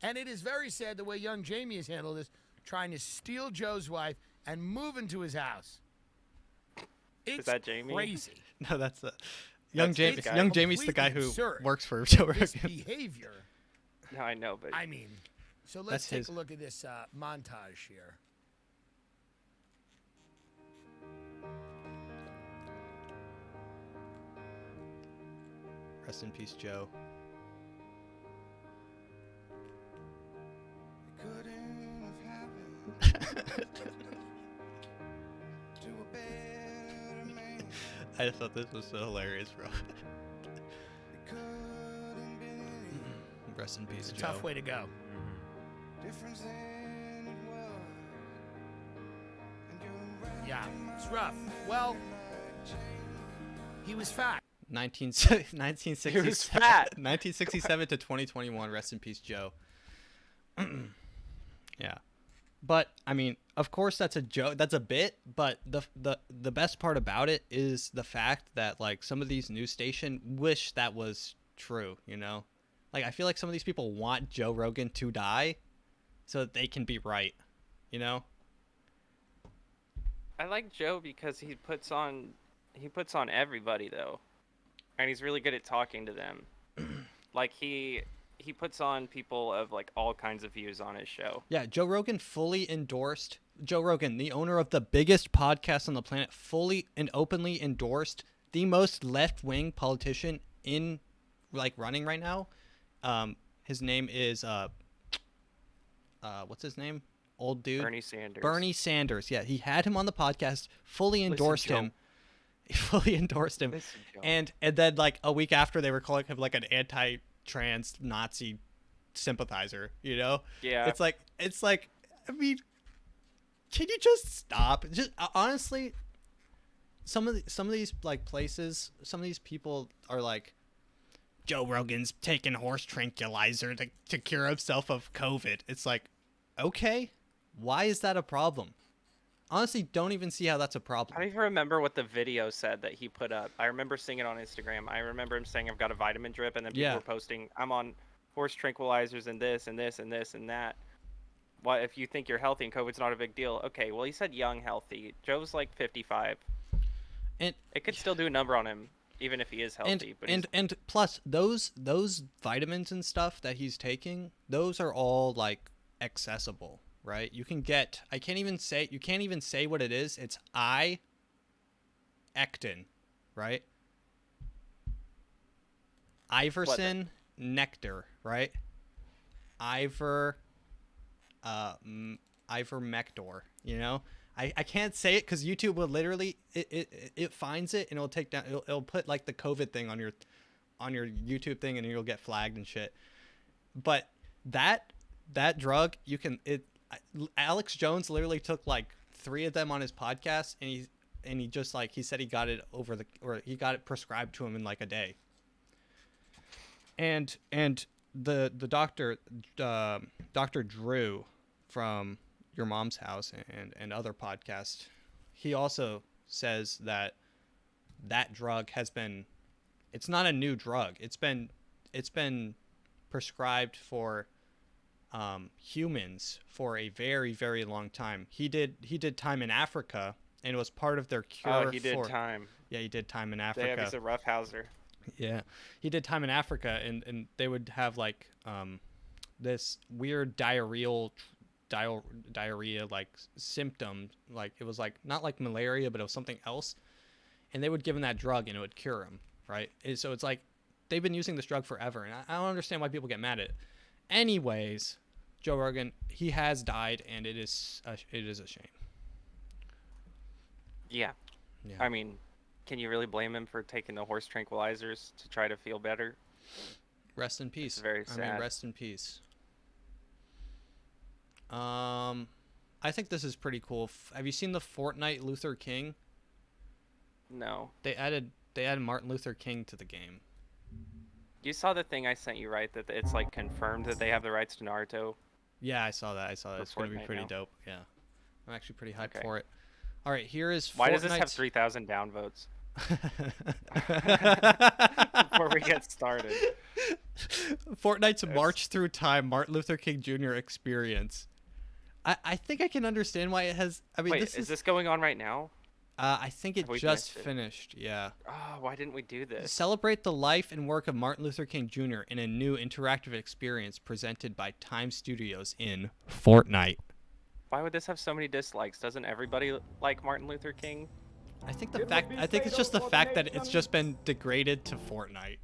Speaker 5: And it is very sad the way young Jamie has handled this, trying to steal Joe's wife and move into his house. It's
Speaker 2: that Jamie?
Speaker 5: crazy.
Speaker 1: No, that's young
Speaker 2: That's
Speaker 1: Jamie.
Speaker 2: this guy.
Speaker 1: Young Jamie's the guy
Speaker 5: Completely
Speaker 1: who
Speaker 5: absurd.
Speaker 1: works for Joe
Speaker 5: This
Speaker 1: Rogan.
Speaker 5: behavior.
Speaker 2: No, I know, but
Speaker 5: I mean, so let's
Speaker 1: That's
Speaker 5: take
Speaker 1: his.
Speaker 5: a look at this montage here.
Speaker 1: Rest in peace, Joe. I just thought this was so hilarious, bro. Rest in peace, Joe.
Speaker 5: Tough way to go. Yeah, it's rough. Well, he was fat.
Speaker 1: 1967
Speaker 2: He was fat.
Speaker 1: 1967 to 2021. Rest in peace, Joe. Yeah, but I mean, of course, that's a joke. That's a bit. But the best part about it is the fact that like some of these news stations wish that was true. You know, like I feel like some of these people want Joe Rogan to die so that they can be right. You know.
Speaker 2: I like Joe because he puts on everybody though, and he's really good at talking to them. Like he puts on people of like all kinds of views on his show.
Speaker 1: Yeah, Joe Rogan fully endorsed. Joe Rogan, the owner of the biggest podcast on the planet, fully and openly endorsed the most left-wing politician in like running right now. His name is what's his name? Old dude.
Speaker 2: Bernie Sanders.
Speaker 1: Bernie Sanders. Yeah, he had him on the podcast, fully endorsed
Speaker 2: Joe.
Speaker 1: him. He fully endorsed him.
Speaker 2: Listen, Joe.
Speaker 1: And then like a week after they were calling him like an anti-trans Nazi sympathizer, you know?
Speaker 2: Yeah.
Speaker 1: It's like I mean, can you just stop? Just honestly, some of these like places, some of these people are like, Joe Rogan's taking horse tranquilizer to cure himself of COVID. It's like, okay, why is that a problem? Honestly, don't even see how that's a
Speaker 2: I
Speaker 1: problem.
Speaker 2: don't even remember what the video said that he put up. I remember seeing it on Instagram. I remember him saying I've got a vitamin drip, and then people
Speaker 1: Yeah.
Speaker 2: were posting I'm on horse tranquilizers and this and this and this and that. What if you think you're healthy and COVID's not a big deal? Okay, well he said young healthy. Joe's like 55.
Speaker 1: And
Speaker 2: It could still do a number on him even if he is healthy. But
Speaker 1: and plus those vitamins and stuff that he's taking, those are all like accessible, right? You can get, you can't even say what it is. It's Ectin, right? Iverson nectar, right? Ivor, ivermectin. You know, I can't say it because YouTube will literally it finds it and it'll take down. It'll put like the COVID thing on your YouTube thing and you'll get flagged and shit. But that drug, you can Alex Jones literally took like 3 of them on his podcast, and he just like he said he got it he got it prescribed to him in like a day. And the doctor, Dr. Drew from Your Mom's House and other podcasts, he also says that drug it's not a new drug. It's been prescribed for humans for a very, very long time. He did time in Africa, and it was part of their cure.
Speaker 2: Oh, he did time.
Speaker 1: Yeah, he did time in Africa.
Speaker 2: Yeah, he's a roughhouser.
Speaker 1: Yeah, he did time in Africa, and they would have like this weird diarrhea like symptom, like it was like not like malaria, but it was something else, and they would give him that drug and it would cure him, right? And so it's like they've been using this drug forever, and I don't understand why people get mad at it. Anyways, Joe Rogan, he has died, and it is a shame.
Speaker 2: Yeah. I mean, can you really blame him for taking the horse tranquilizers to try to feel better?
Speaker 1: Rest in peace.
Speaker 2: It's very sad.
Speaker 1: I mean, rest in peace. I think this is pretty cool. Have you seen the Fortnite Luther King?
Speaker 2: No.
Speaker 1: They added Martin Luther King to the game.
Speaker 2: You saw the thing I sent you, right? That it's like confirmed that they have the rights to Naruto.
Speaker 1: Yeah, I saw that. It's going to be
Speaker 2: Fortnite
Speaker 1: pretty
Speaker 2: now.
Speaker 1: dope. Yeah. I'm actually pretty hyped
Speaker 2: Okay.
Speaker 1: for it. All right, here is
Speaker 2: Why does this have
Speaker 1: Fortnite's-
Speaker 2: 3,000 downvotes before we get started?
Speaker 1: Fortnite's March Through Time Martin Luther King Jr. experience. I think I can understand why it has. I mean,
Speaker 2: Wait, is this going on right now?
Speaker 1: I think it
Speaker 2: Have we
Speaker 1: just
Speaker 2: missed it?
Speaker 1: finished. Yeah.
Speaker 2: Oh, why didn't we do this?
Speaker 1: Celebrate the life and work of Martin Luther King Jr. in a new interactive experience presented by Time Studios in Fortnite.
Speaker 2: Why would this have so many dislikes? Doesn't everybody like Martin Luther King?
Speaker 1: I think it's just the fact that it's just been degraded to Fortnite.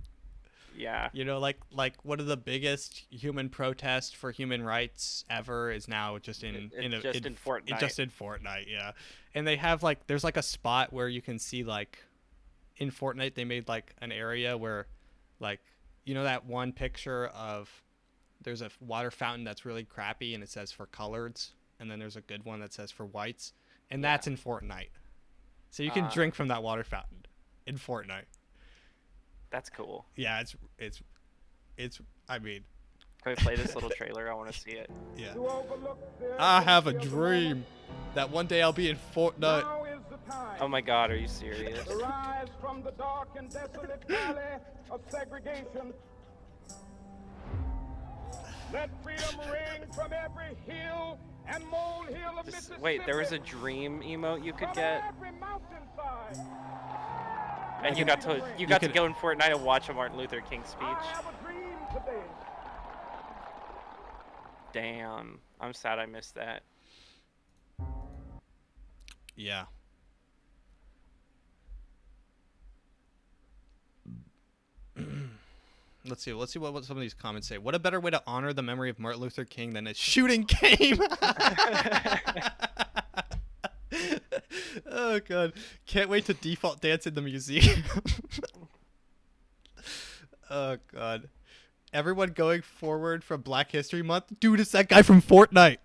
Speaker 2: Yeah.
Speaker 1: You know, like one of the biggest human protests for human rights ever is now just in
Speaker 2: Fortnite.
Speaker 1: Just in Fortnite, yeah. And they have like there's like a spot where you can see like in Fortnite they made like an area where like you know that one picture of there's a water fountain that's really crappy and it says for coloreds, and then there's a good one that says for whites, and that's in Fortnite. So you can drink from that water fountain in Fortnite.
Speaker 2: That's cool.
Speaker 1: Yeah, it's I mean,
Speaker 2: Can we play this little trailer? I want to see it.
Speaker 1: yeah. I have a dream that one day I'll be in Fortnite.
Speaker 6: Now is the time
Speaker 2: Oh my god, are you serious?
Speaker 6: to rise from the dark and desolate valley of segregation. Let freedom ring from every hill and molehill of Mississippi.
Speaker 2: Wait, there was a dream emote you could
Speaker 6: from
Speaker 2: get,
Speaker 6: every mountainside.
Speaker 2: and you got to
Speaker 1: could-
Speaker 2: go in Fortnite and watch a Martin Luther King
Speaker 6: I
Speaker 2: speech.
Speaker 6: have a dream today.
Speaker 2: Damn, I'm sad I missed that.
Speaker 1: Yeah. Let's see what some of these comments say. What a better way to honor the memory of Martin Luther King than a shooting game. Oh god. Can't wait to default dance in the museum. Oh god. Everyone going forward from Black History Month. Dude, it's that guy from Fortnite.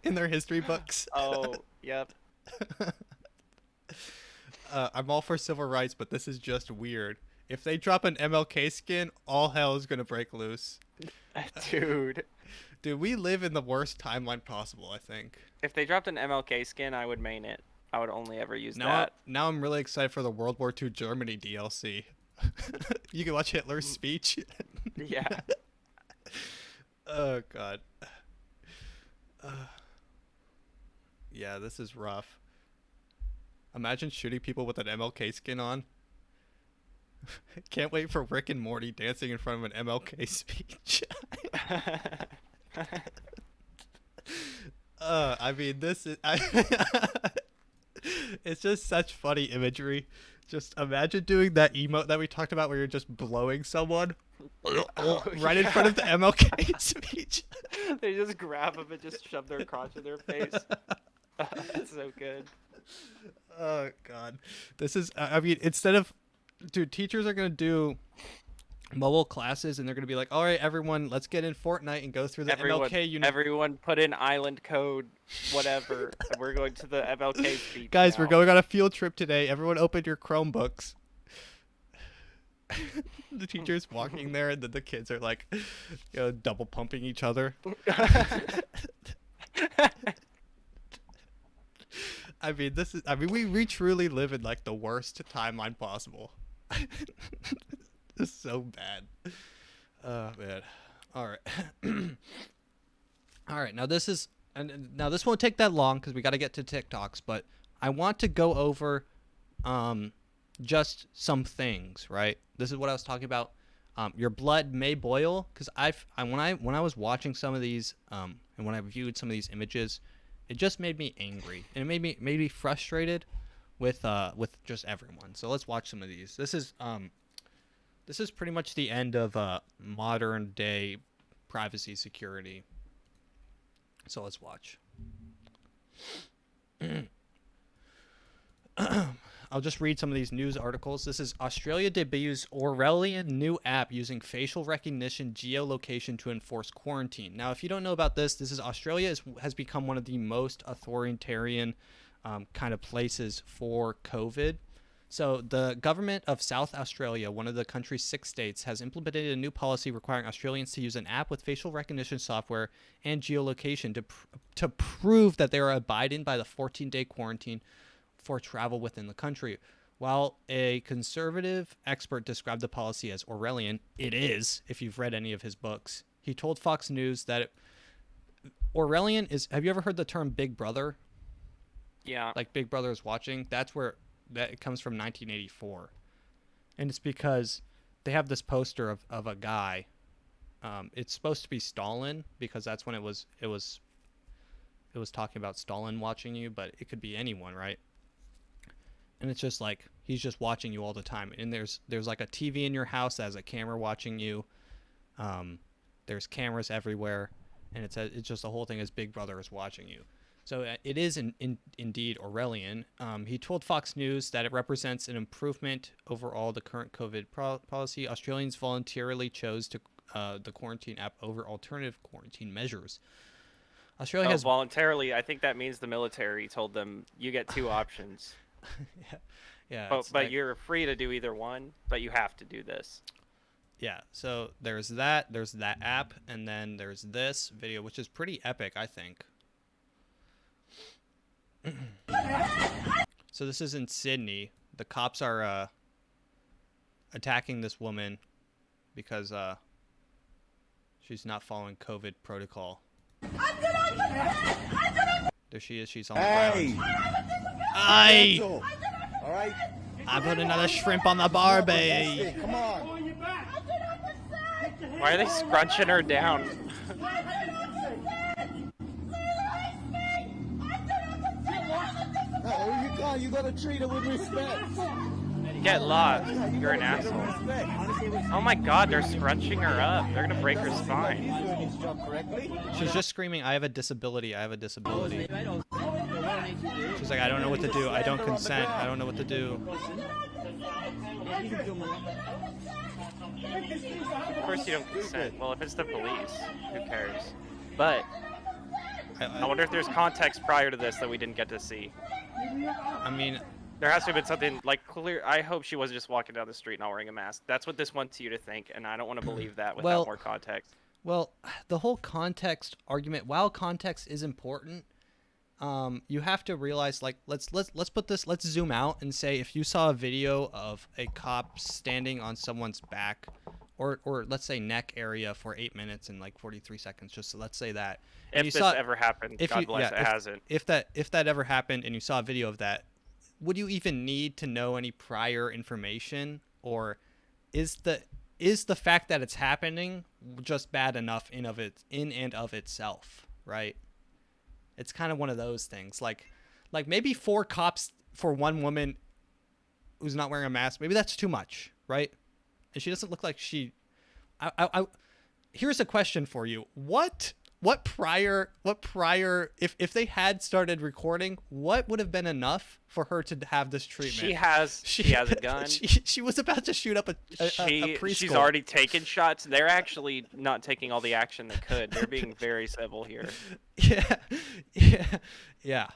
Speaker 1: In their history books.
Speaker 2: Oh, yep.
Speaker 1: I'm all for civil rights, but this is just weird. If they drop an MLK skin, all hell is gonna break loose.
Speaker 2: Dude.
Speaker 1: Dude, we live in the worst timeline possible, I think.
Speaker 2: If they dropped an MLK skin, I would main it. I would only ever use
Speaker 1: Now,
Speaker 2: that.
Speaker 1: now I'm really excited for the World War II Germany DLC. You can watch Hitler's speech.
Speaker 2: Yeah.
Speaker 1: Oh god. Yeah, this is rough. Imagine shooting people with an MLK skin on. Can't wait for Rick and Morty dancing in front of an MLK speech. I mean, this is... it's just such funny imagery. Just imagine doing that emote that we talked about where you're just blowing someone right in front of the MLK speech.
Speaker 2: They just grab them and just shove their crotch in their face. That's so good.
Speaker 1: Oh God, this is. I mean, instead of, dude, teachers are gonna do mobile classes, and they're gonna be like, "All right, everyone, let's get in Fortnite and go through the MLK unit."
Speaker 2: Everyone put in island code, whatever. And we're going to the MLK speech.
Speaker 1: Guys,
Speaker 2: now.
Speaker 1: we're going on a field trip today. Everyone, open your Chromebooks. The teacher's walking there, and then the kids are like, double pumping each other. I mean, we truly live in like the worst timeline possible. This is so bad. Oh man. All right. All right. Now this won't take that long because we got to get to TikToks, but I want to go over just some things, right? This is what I was talking about. Your blood may boil because when I was watching some of these and when I viewed some of these images, it just made me angry and it made me frustrated with just everyone. So let's watch some of these. This is pretty much the end of modern day privacy security. So let's watch. I'll just read some of these news articles. This is Australia debuts Orwellian new app using facial recognition geolocation to enforce quarantine. Now, if you don't know about this is Australia has become one of the most authoritarian kind of places for COVID. So the government of South Australia, one of the country's 6 states, has implemented a new policy requiring Australians to use an app with facial recognition software and geolocation to prove that they are abiding by the 14-day quarantine for travel within the country. While a conservative expert described the policy as Orwellian, it is, if you've read any of his books. He told Fox News that Orwellian is, have you ever heard the term Big Brother?
Speaker 2: Yeah.
Speaker 1: Like Big Brother is watching? That's where it comes from, 1984. And it's because they have this poster of a guy. It's supposed to be Stalin because that's when it was talking about Stalin watching you, but it could be anyone, right? And it's just like he's just watching you all the time. And there's like a TV in your house that has a camera watching you. There's cameras everywhere, and it's just the whole thing is Big Brother is watching you. So it is indeed Orwellian. He told Fox News that it represents an improvement over all the current COVID policy. Australians voluntarily chose the quarantine app over alternative quarantine measures. Australia has
Speaker 2: voluntarily. I think that means the military told them you get 2 options.
Speaker 1: yeah.
Speaker 2: But like, you're free to do either one, but you have to do this.
Speaker 1: Yeah. So there's that app, and then there's this video, which is pretty epic, I think. So this is in Sydney. The cops are attacking this woman because she's not following COVID protocol. There she is. She's on the ground. Aye!
Speaker 7: All right.
Speaker 1: I put another shrimp on the barbie.
Speaker 7: Come on.
Speaker 2: Why are they scrunching her down?
Speaker 7: No, you can't. You gotta treat her with respect.
Speaker 2: Get lost. You're an asshole. Oh my god, they're scrunching her up. They're gonna break her spine.
Speaker 7: He's doing his job correctly.
Speaker 1: She's just screaming, I have a disability. I have a disability. She's like, I don't know what to do. I don't consent. I don't know what to do.
Speaker 2: Of course you don't consent. Well, if it's the police, who cares? But I wonder if there's context prior to this that we didn't get to see.
Speaker 1: I mean,
Speaker 2: there has to have been something like clear. I hope she wasn't just walking down the street not wearing a mask. That's what this wants you to think, and I don't want to believe that without more context.
Speaker 1: Well, the whole context argument, while context is important, you have to realize, like, let's zoom out and say if you saw a video of a cop standing on someone's back or let's say neck area for 8 minutes and like 43 seconds, just so let's say that. And
Speaker 2: If this ever happened, God bless, it hasn't.
Speaker 1: If that ever happened and you saw a video of that, would you even need to know any prior information, or is the fact that it's happening just bad enough in and of itself, right? It's kind of one of those things. Like maybe 4 cops for one woman who's not wearing a mask, maybe that's too much, right? And she doesn't look like Here's a question for you. What prior, if they had started recording, what would have been enough for her to have this treatment?
Speaker 2: She has a gun.
Speaker 1: She was about to shoot up a preschool.
Speaker 2: She's already taken shots. They're actually not taking all the action they could. They're being very civil here.
Speaker 1: Yeah.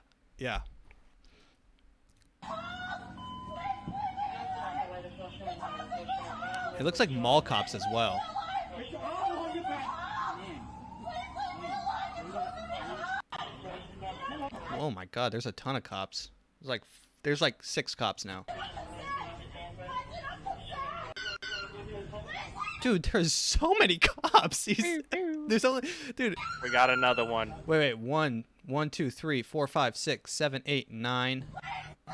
Speaker 1: It looks like mall cops as well. Oh my God, there's a ton of cops. There's like 6 cops now. Dude, there's so many cops. There's only, dude.
Speaker 2: We got another one.
Speaker 1: Wait. 1, 2, 3, 4, 5, 6, 7, 8, 9,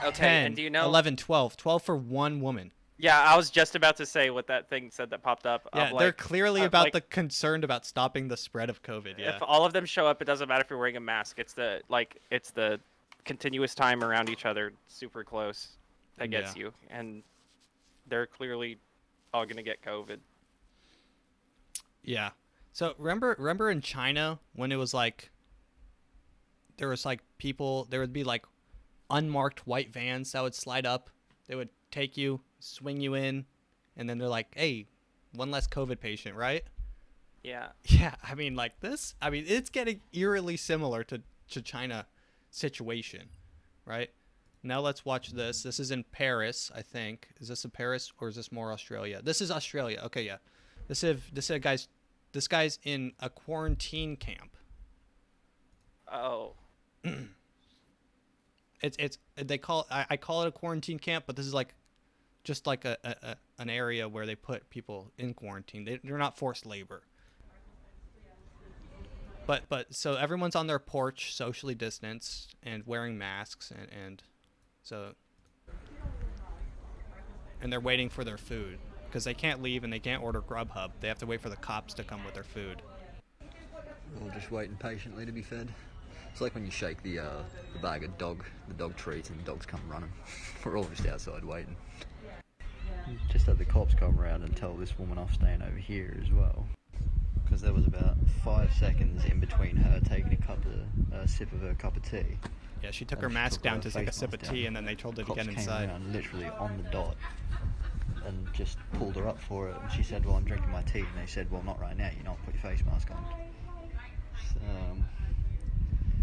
Speaker 2: Okay,
Speaker 1: 10,
Speaker 2: and do you know?
Speaker 1: 11, 12. 12 for one woman.
Speaker 2: Yeah, I was just about to say what that thing said that popped up.
Speaker 1: Yeah,
Speaker 2: of
Speaker 1: they're
Speaker 2: like,
Speaker 1: clearly
Speaker 2: of
Speaker 1: concerned about stopping the spread of COVID. Yeah.
Speaker 2: If all of them show up, it doesn't matter if you're wearing a mask. It's the continuous time around each other, super close, that gets you, and they're clearly all gonna get COVID.
Speaker 1: Yeah. So remember in China when it was like there was like people, there would be like unmarked white vans that would slide up. They would take you, swing you in, and then they're like, "Hey, one less COVID patient, right?"
Speaker 2: Yeah.
Speaker 1: Yeah, I mean it's getting eerily similar to China situation, right? Now let's watch this. This is in Paris, I think. Is this in Paris or is this more Australia? This is Australia. Okay, yeah. This guy's in a quarantine camp.
Speaker 2: Oh.
Speaker 1: I call it a quarantine camp, but this is like just like an area where they put people in quarantine. They're not forced labor. But so everyone's on their porch, socially distanced and wearing masks, and they're waiting for their food because they can't leave and they can't order Grubhub. They have to wait for the cops to come with their food.
Speaker 8: We're all just waiting patiently to be fed. It's like when you shake the bag of the dog treats and the dogs come running. We're all just outside waiting. Just had the cops come around and tell this woman off staying over here as well. Because there was about 5 seconds in between her taking a sip of her cup of tea.
Speaker 1: Yeah, she took her mask down to take a sip of tea, and then they told her to get inside.
Speaker 8: Cops came around literally on the dot and just pulled her up for it. And she said, "Well, I'm drinking my tea." And they said, "Well, not right now. You not put your face mask on."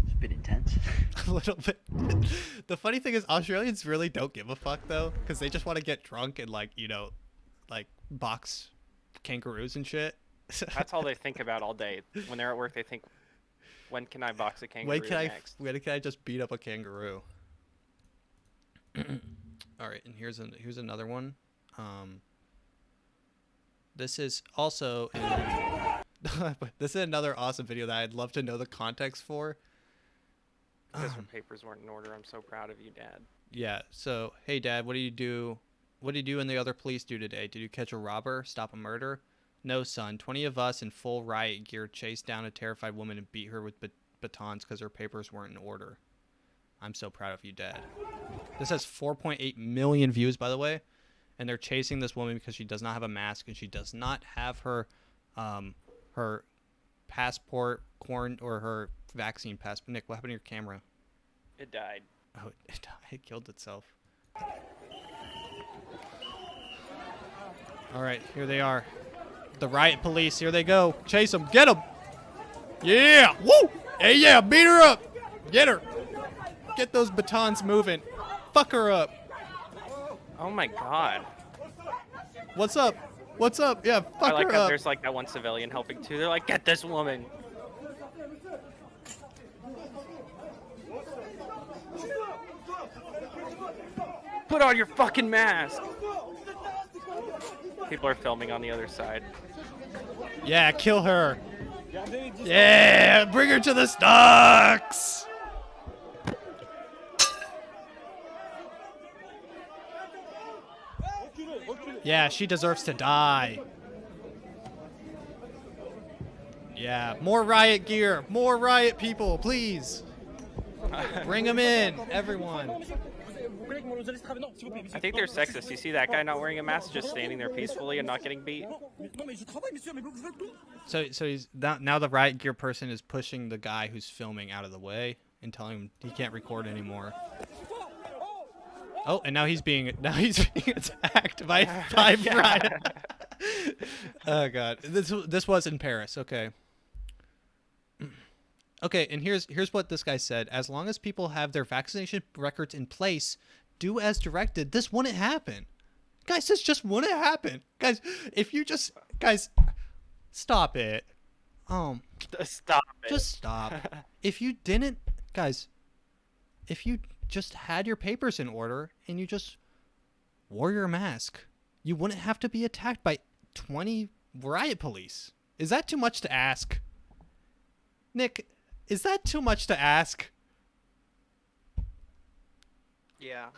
Speaker 8: It's a bit intense.
Speaker 1: A little bit. The funny thing is, Australians really don't give a fuck though, because they just want to get drunk and like box kangaroos and shit.
Speaker 2: That's all they think about all day. When they're at work, they think, when can I box a kangaroo next?
Speaker 1: When can I just beat up a kangaroo? All right, and here's another one. This is also this is another awesome video that I'd love to know the context for.
Speaker 2: Because her papers weren't in order. I'm so proud of you, Dad.
Speaker 1: Yeah. So, hey, Dad, what do you do? What did you and the other police do today? Did you catch a robber? Stop a murder? No, son. 20 of us in full riot gear chased down a terrified woman and beat her with batons because her papers weren't in order. I'm so proud of you, Dad. This has 4.8 million views, by the way, and they're chasing this woman because she does not have a mask and she does not have her her passport or her vaccine passport. Nick, what happened to your camera?
Speaker 2: It died.
Speaker 1: Oh, it died. It killed itself. All right, here they are. The riot police, here they go. Chase them, get them. Yeah, woo! Hey, yeah, beat her up. Get her. Get those batons moving. Fuck her up.
Speaker 2: Oh my God.
Speaker 1: What's up? What's up? Yeah, fuck
Speaker 2: I like
Speaker 1: her
Speaker 2: how
Speaker 1: up.
Speaker 2: there's like that one civilian helping too. They're like, get this woman. Put on your fucking mask. People are filming on the other side.
Speaker 1: Yeah, kill her. Yeah, bring her to the stocks. Yeah, she deserves to die. Yeah, more riot gear. More riot people, please. Bring them in, everyone.
Speaker 2: I think they're sexist. You see that guy not wearing a mask, just standing there peacefully and not getting beat?
Speaker 1: So he's now the riot gear person is pushing the guy who's filming out of the way and telling him he can't record anymore. Oh, and now he's being attacked by five riot. Oh god, this was in Paris. Okay. Okay, and here's what this guy said. As long as people have their vaccination records in place, do as directed, this wouldn't happen. Guys, this just wouldn't happen. Guys, if you just stop it.
Speaker 2: Stop it.
Speaker 1: Just stop. If you didn't, guys, if you just had your papers in order and you just wore your mask, you wouldn't have to be attacked by 20 riot police. Is that too much to ask? Nick, is that too much to ask?
Speaker 2: Yeah.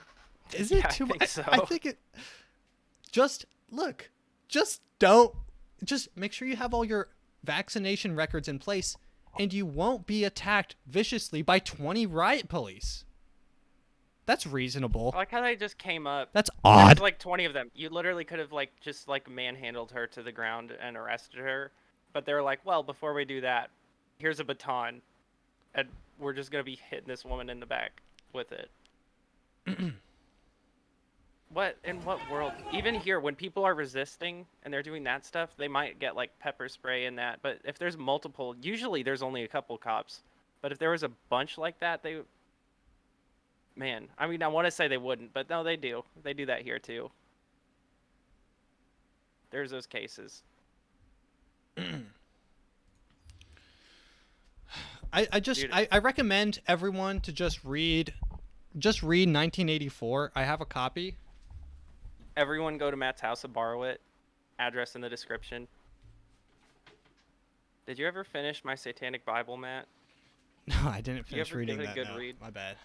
Speaker 1: Is it
Speaker 2: Yeah,
Speaker 1: too
Speaker 2: I
Speaker 1: much?
Speaker 2: think so.
Speaker 1: I think it. Just look. Just don't. Just make sure you have all your vaccination records in place, and you won't be attacked viciously by 20 riot police. That's reasonable.
Speaker 2: I like how they just came up.
Speaker 1: That's
Speaker 2: There's
Speaker 1: odd.
Speaker 2: like 20 of them. You literally could have just manhandled her to the ground and arrested her, but they were like, well, before we do that, here's a baton, and we're just gonna be hitting this woman in the back with it. What in what world? Even here, when people are resisting and they're doing that stuff, they might get like pepper spray and that. But if there's multiple, usually there's only a couple cops. But if there was a bunch like that, man, I mean, I want to say they wouldn't, but no, they do. They do that here too. There's those cases.
Speaker 1: I recommend everyone to just read 1984. I have a copy.
Speaker 2: Everyone go to Matt's house and borrow it. Address in the description. Did you ever finish My Satanic Bible, Matt?
Speaker 1: No, I didn't finish
Speaker 2: ever
Speaker 1: reading
Speaker 2: give it a
Speaker 1: that.
Speaker 2: good
Speaker 1: No,
Speaker 2: read?
Speaker 1: my bad.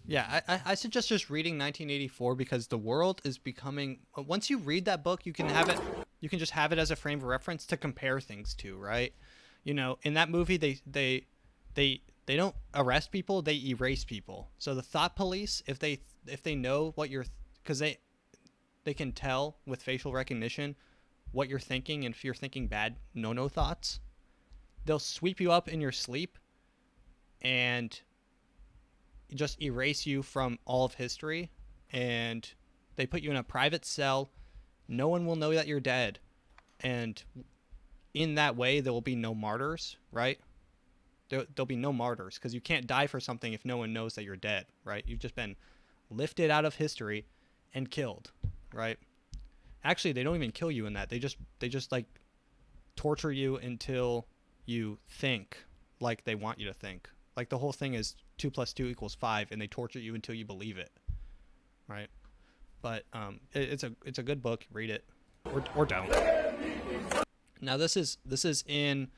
Speaker 1: Yeah, I suggest just reading 1984 because the world is becoming. Once you read that book, you can have it. You can just have it as a frame of reference to compare things to, right? You know, in that movie, they don't arrest people; they erase people. So the thought police, if they know what you're, because they can tell with facial recognition what you're thinking, and if you're thinking bad no thoughts, they'll sweep you up in your sleep and just erase you from all of history, and they put you in a private cell. No one will know that you're dead, and in that way there will be no martyrs, right? There'll be no martyrs because you can't die for something if no one knows that you're dead, right? You've just been lifted out of history and killed, right? Actually, they don't even kill you in that. They just like torture you until you think like they want you to think. Like the whole thing is 2 + 2 = 5, and they torture you until you believe it, right? But it's a good book. Read it, or don't. Now this is in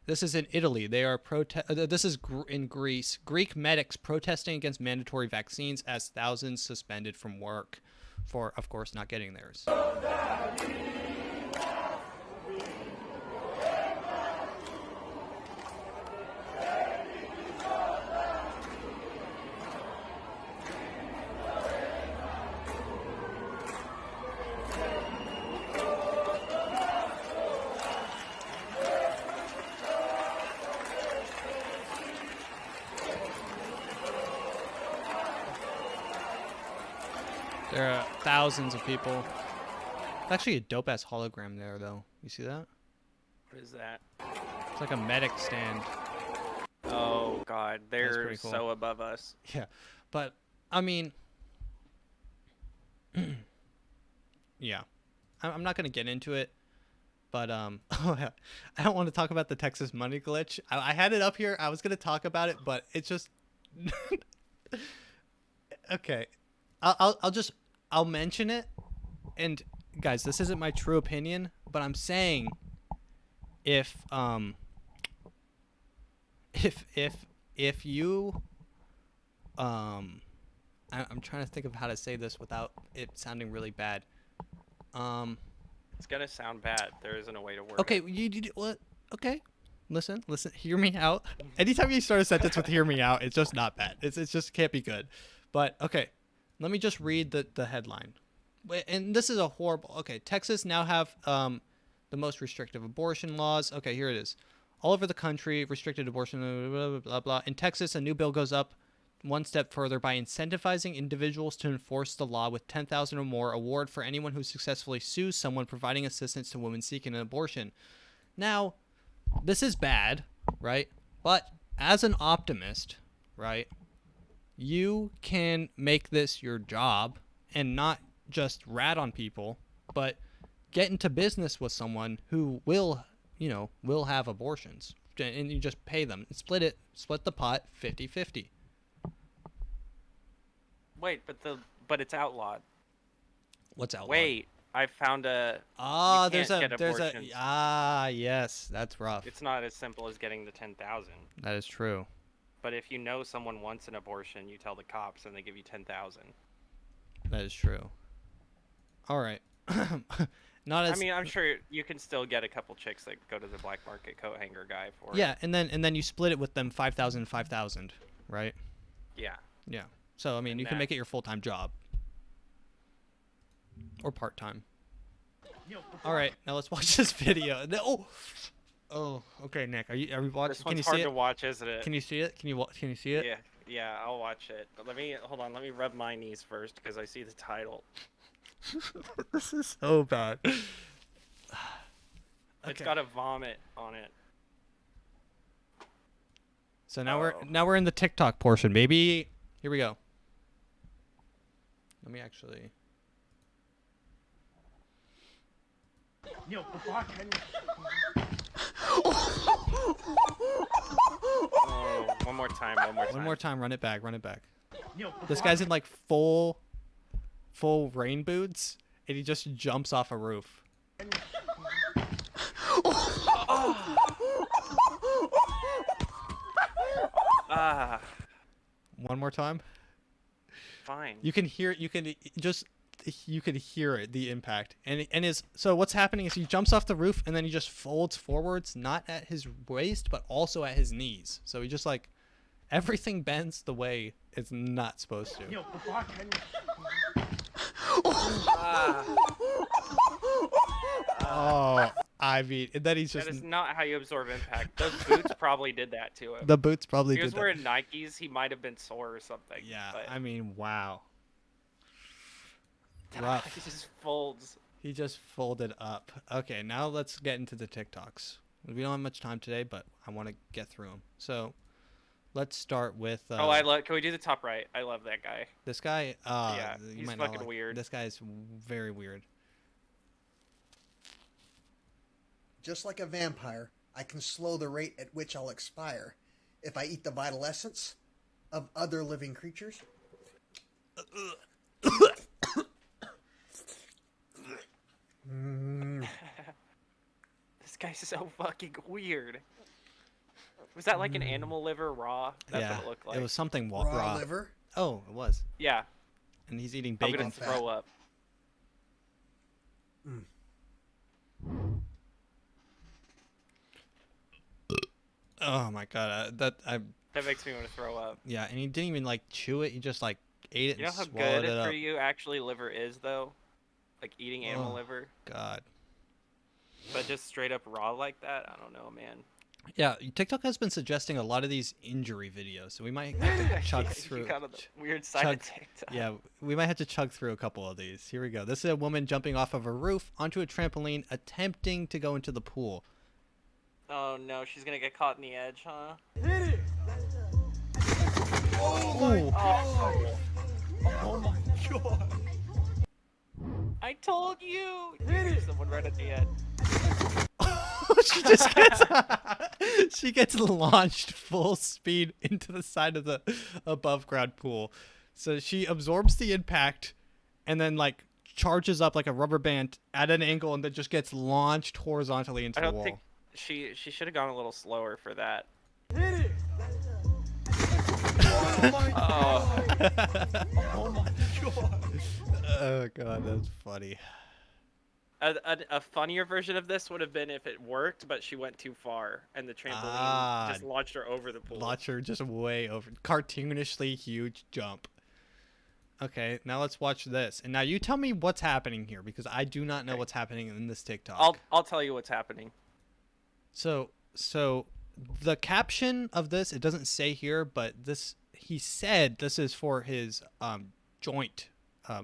Speaker 1: Italy. They are in Greece. Greek medics protesting against mandatory vaccines as thousands suspended from work for, of course, not getting theirs. There are thousands of people. It's actually a dope-ass hologram there, though. You see that?
Speaker 2: What is that?
Speaker 1: It's like a medic stand.
Speaker 2: Oh God, they're
Speaker 1: pretty cool.
Speaker 2: so above us.
Speaker 1: Yeah, but I mean, yeah, I'm not gonna get into it, but I don't want to talk about the Texas money glitch. I had it up here. I was gonna talk about it, but it's just okay. I'll mention it, and guys, this isn't my true opinion, but I'm saying if you I'm trying to think of how to say this without it sounding really bad.
Speaker 2: It's gonna sound bad. There isn't a way to word
Speaker 1: Okay,
Speaker 2: it.
Speaker 1: you what? Okay, listen, hear me out. Anytime you start a sentence with "hear me out," it's just not bad. It's just can't be good. But okay, let me just read the headline. And this is a horrible. Okay, Texas now have the most restrictive abortion laws. Okay, here it is. All over the country, restricted abortion, blah, blah, blah, blah. In Texas, a new bill goes up one step further by incentivizing individuals to enforce the law with $10,000 or more award for anyone who successfully sues someone providing assistance to women seeking an abortion. Now, this is bad, right? But as an optimist, right, you can make this your job and not just rat on people, but get into business with someone who will have abortions, and you just pay them and split the pot 50-50.
Speaker 2: Wait, but it's outlawed.
Speaker 1: What's outlawed?
Speaker 2: Wait, I found a. you
Speaker 1: there's
Speaker 2: can't
Speaker 1: a
Speaker 2: get
Speaker 1: there's a
Speaker 2: abortions.
Speaker 1: yes, that's rough.
Speaker 2: It's not as simple as getting the 10,000.
Speaker 1: That is true.
Speaker 2: But if you know someone wants an abortion, you tell the cops and they give you 10,000.
Speaker 1: That is true. All right. Not as
Speaker 2: I mean, I'm sure you can still get a couple chicks that go to the black market coat hanger guy for
Speaker 1: yeah,
Speaker 2: it.
Speaker 1: and then you split it with them 5,000, right?
Speaker 2: Yeah.
Speaker 1: Yeah. So I mean,
Speaker 2: And
Speaker 1: you can
Speaker 2: that-
Speaker 1: make it your full-time job or part-time. All right, now let's watch this video. Oh, okay, Nick. Are we watching?
Speaker 2: This
Speaker 1: Can you
Speaker 2: one's
Speaker 1: see
Speaker 2: hard
Speaker 1: it?
Speaker 2: to watch, isn't it?
Speaker 1: Can you see it? Can you see it?
Speaker 2: Yeah, I'll watch it. But hold on, let me rub my knees first because I see the title.
Speaker 1: This is so bad.
Speaker 2: It's
Speaker 1: Okay.
Speaker 2: got a vomit on it.
Speaker 1: So now
Speaker 2: Oh.
Speaker 1: we're in the TikTok portion, baby. Here we go. Let me actually.
Speaker 2: Oh, one more time.
Speaker 1: One more time. Run it back. This guy's in like full rain boots, and he just jumps off a roof.
Speaker 2: Ah,
Speaker 1: One more time.
Speaker 2: fine.
Speaker 1: You can hear it. You can hear it, the impact. So what's happening is he jumps off the roof and then he just folds forwards, not at his waist, but also at his knees. So he just like everything bends the way it's not supposed to. Oh, I mean, and then he's just
Speaker 2: That is not how you absorb impact. Those boots probably did that to him.
Speaker 1: the boots probably
Speaker 2: If he was
Speaker 1: did that.
Speaker 2: wearing Nikes, he might have been sore or something.
Speaker 1: Yeah,
Speaker 2: but
Speaker 1: I mean, wow. Rough.
Speaker 2: he just folds.
Speaker 1: He just folded up. Okay, now let's get into the TikToks. We don't have much time today, but I want to get through them. So, let's start with.
Speaker 2: Can we do the top right? I love that guy.
Speaker 1: This guy.
Speaker 2: Yeah,
Speaker 1: you
Speaker 2: he's
Speaker 1: might not
Speaker 2: fucking weird.
Speaker 1: This guy is very weird.
Speaker 9: Just like a vampire, I can slow the rate at which I'll expire if I eat the vital essence of other living creatures.
Speaker 2: This guy's so fucking weird. Was that like an animal liver raw? That's
Speaker 1: yeah,
Speaker 2: what it looked like.
Speaker 1: it was something
Speaker 9: Raw liver.
Speaker 1: Oh, it was.
Speaker 2: Yeah,
Speaker 1: And he's eating
Speaker 2: I'm
Speaker 1: bacon.
Speaker 2: gonna throw up.
Speaker 1: Oh my god,
Speaker 2: That makes me want to throw up.
Speaker 1: yeah, and he didn't even like chew it. He just like ate it
Speaker 2: You know
Speaker 1: and
Speaker 2: how
Speaker 1: swallowed
Speaker 2: good
Speaker 1: it up.
Speaker 2: for you actually liver is though? Like eating animal
Speaker 1: Oh.
Speaker 2: liver,
Speaker 1: God.
Speaker 2: but just straight up raw like that. I don't know, man.
Speaker 1: Yeah, TikTok has been suggesting a lot of these injury videos, so we might have to chug
Speaker 2: You
Speaker 1: through.
Speaker 2: got on the weird side
Speaker 1: chug-
Speaker 2: of TikTok.
Speaker 1: Yeah, we might have to chug through a couple of these. Here we go. This is a woman jumping off of a roof onto a trampoline, attempting to go into the pool.
Speaker 2: Oh no, she's gonna get caught in the edge, huh? I told you! Someone right at the end.
Speaker 1: She just gets she gets launched full speed into the side of the above ground pool. So she absorbs the impact and then like charges up like a rubber band at an angle and then just gets launched horizontally into
Speaker 2: I
Speaker 1: the
Speaker 2: don't
Speaker 1: wall.
Speaker 2: think she should have gone a little slower for that.
Speaker 1: Oh god, that's funny.
Speaker 2: A funnier version of this would have been if it worked, but she went too far and the trampoline just launched her over the pool.
Speaker 1: Launcher just way over cartoonishly huge jump. Okay, now let's watch this. And now you tell me what's happening here because I do not know what's happening in this TikTok.
Speaker 2: I'll tell you what's happening.
Speaker 1: So the caption of this, it doesn't say here, but he said this is for his joint.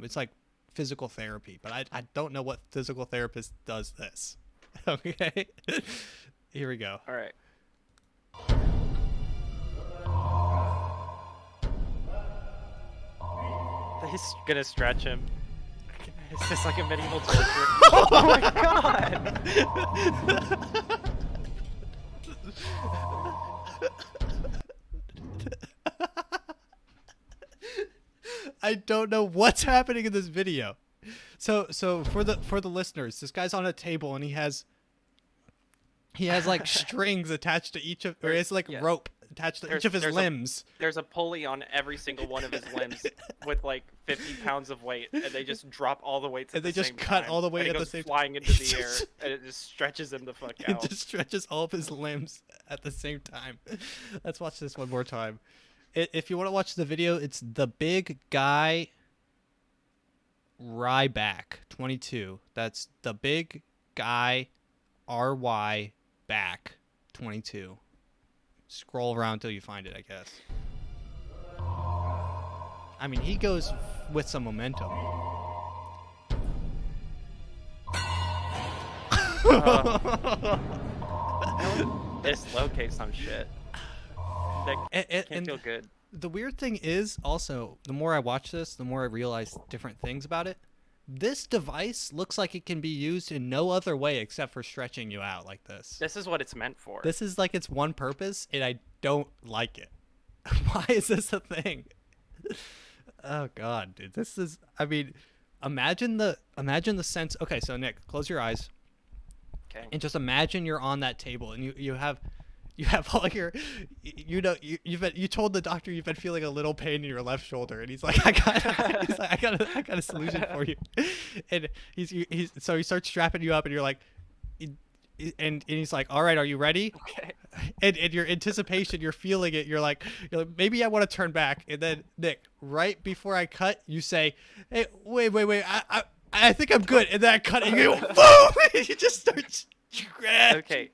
Speaker 1: It's like physical therapy, but I don't know what physical therapist does this. Okay. Here we go.
Speaker 2: All right. He's gonna stretch him. Is this like a medieval torture? Oh my god!
Speaker 1: I don't know what's happening in this video. So for the listeners, this guy's on a table and he has like strings attached to each of, or it's like
Speaker 2: Yeah.
Speaker 1: rope attached to each of his limbs.
Speaker 2: There's a pulley on every single one of his limbs with like 50 pounds of weight, and they just drop all the weights at
Speaker 1: And they
Speaker 2: the
Speaker 1: just
Speaker 2: same
Speaker 1: cut
Speaker 2: time,
Speaker 1: all the weight
Speaker 2: and
Speaker 1: at
Speaker 2: it
Speaker 1: the
Speaker 2: goes
Speaker 1: same time.
Speaker 2: flying into the air, and it just stretches him the fuck
Speaker 1: It
Speaker 2: out.
Speaker 1: just stretches all of his limbs at the same time. Let's watch this one more time. If you want to watch the video, it's the big guy Ryback 22. That's the big guy RY back 22. Scroll around till you find it, I guess. I mean, he goes with some momentum.
Speaker 2: Dislocate some shit. That can't
Speaker 1: And
Speaker 2: feel good.
Speaker 1: the weird thing is also, the more I watch this, the more I realize different things about it. This device looks like it can be used in no other way except for stretching you out like this.
Speaker 2: This is what it's meant for.
Speaker 1: This is like its one purpose, and I don't like it. Why is this a thing? Oh god, dude. This is, I mean, imagine the sense. Okay, so Nick, close your eyes.
Speaker 2: Okay.
Speaker 1: And just imagine you're on that table and you have all your, you told the doctor you've been feeling a little pain in your left shoulder, and he's like, I got a solution for you. And so he starts strapping you up, and you're like, and he's like, all right, are you ready?
Speaker 2: Okay.
Speaker 1: And your anticipation, you're feeling it. You're like, maybe I want to turn back. And then Nick, right before I cut, you say, hey, wait, I think I'm good. And then I cut it, and you go, boom! And you just start scratching.
Speaker 2: Okay.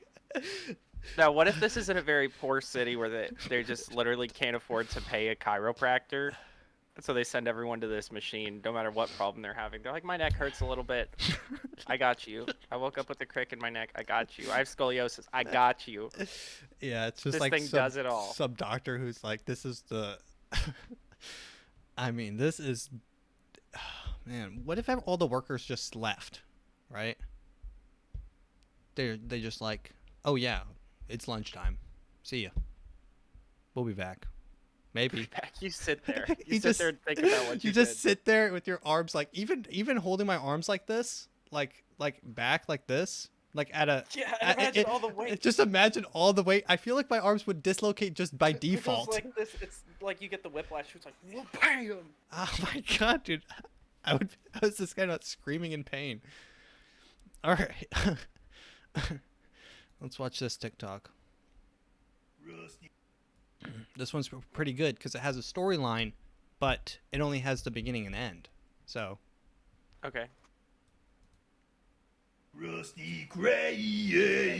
Speaker 2: Now, what if this is in a very poor city where they just literally can't afford to pay a chiropractor? So they send everyone to this machine, no matter what problem they're having. They're like, my neck hurts a little bit. I got you. I woke up with a crick in my neck. I got you. I have scoliosis. I got you.
Speaker 1: Yeah, it's just
Speaker 2: This
Speaker 1: like
Speaker 2: thing does it all.
Speaker 1: some doctor who's like, this is the... I mean, this is... Man, what if all the workers just left, right? They just like, oh yeah, it's lunchtime. See ya. We'll be back. Maybe.
Speaker 2: You sit there.
Speaker 1: You
Speaker 2: You sit there and think about what you
Speaker 1: just
Speaker 2: did.
Speaker 1: sit there with your arms like, even holding my arms like this, like back like this, like at a...
Speaker 2: Yeah, imagine all the weight.
Speaker 1: Just imagine all the weight. I feel like my arms would dislocate just by
Speaker 2: It goes
Speaker 1: default.
Speaker 2: like this. It's like you get the whiplash. It's like, whoa, bam!
Speaker 1: Oh my god, dude. I was just kind of screaming in pain. All right. Let's watch this TikTok. This one's pretty good because it has a storyline, but it only has the beginning and end. So.
Speaker 2: Okay.
Speaker 10: Rusty Gray, yeah.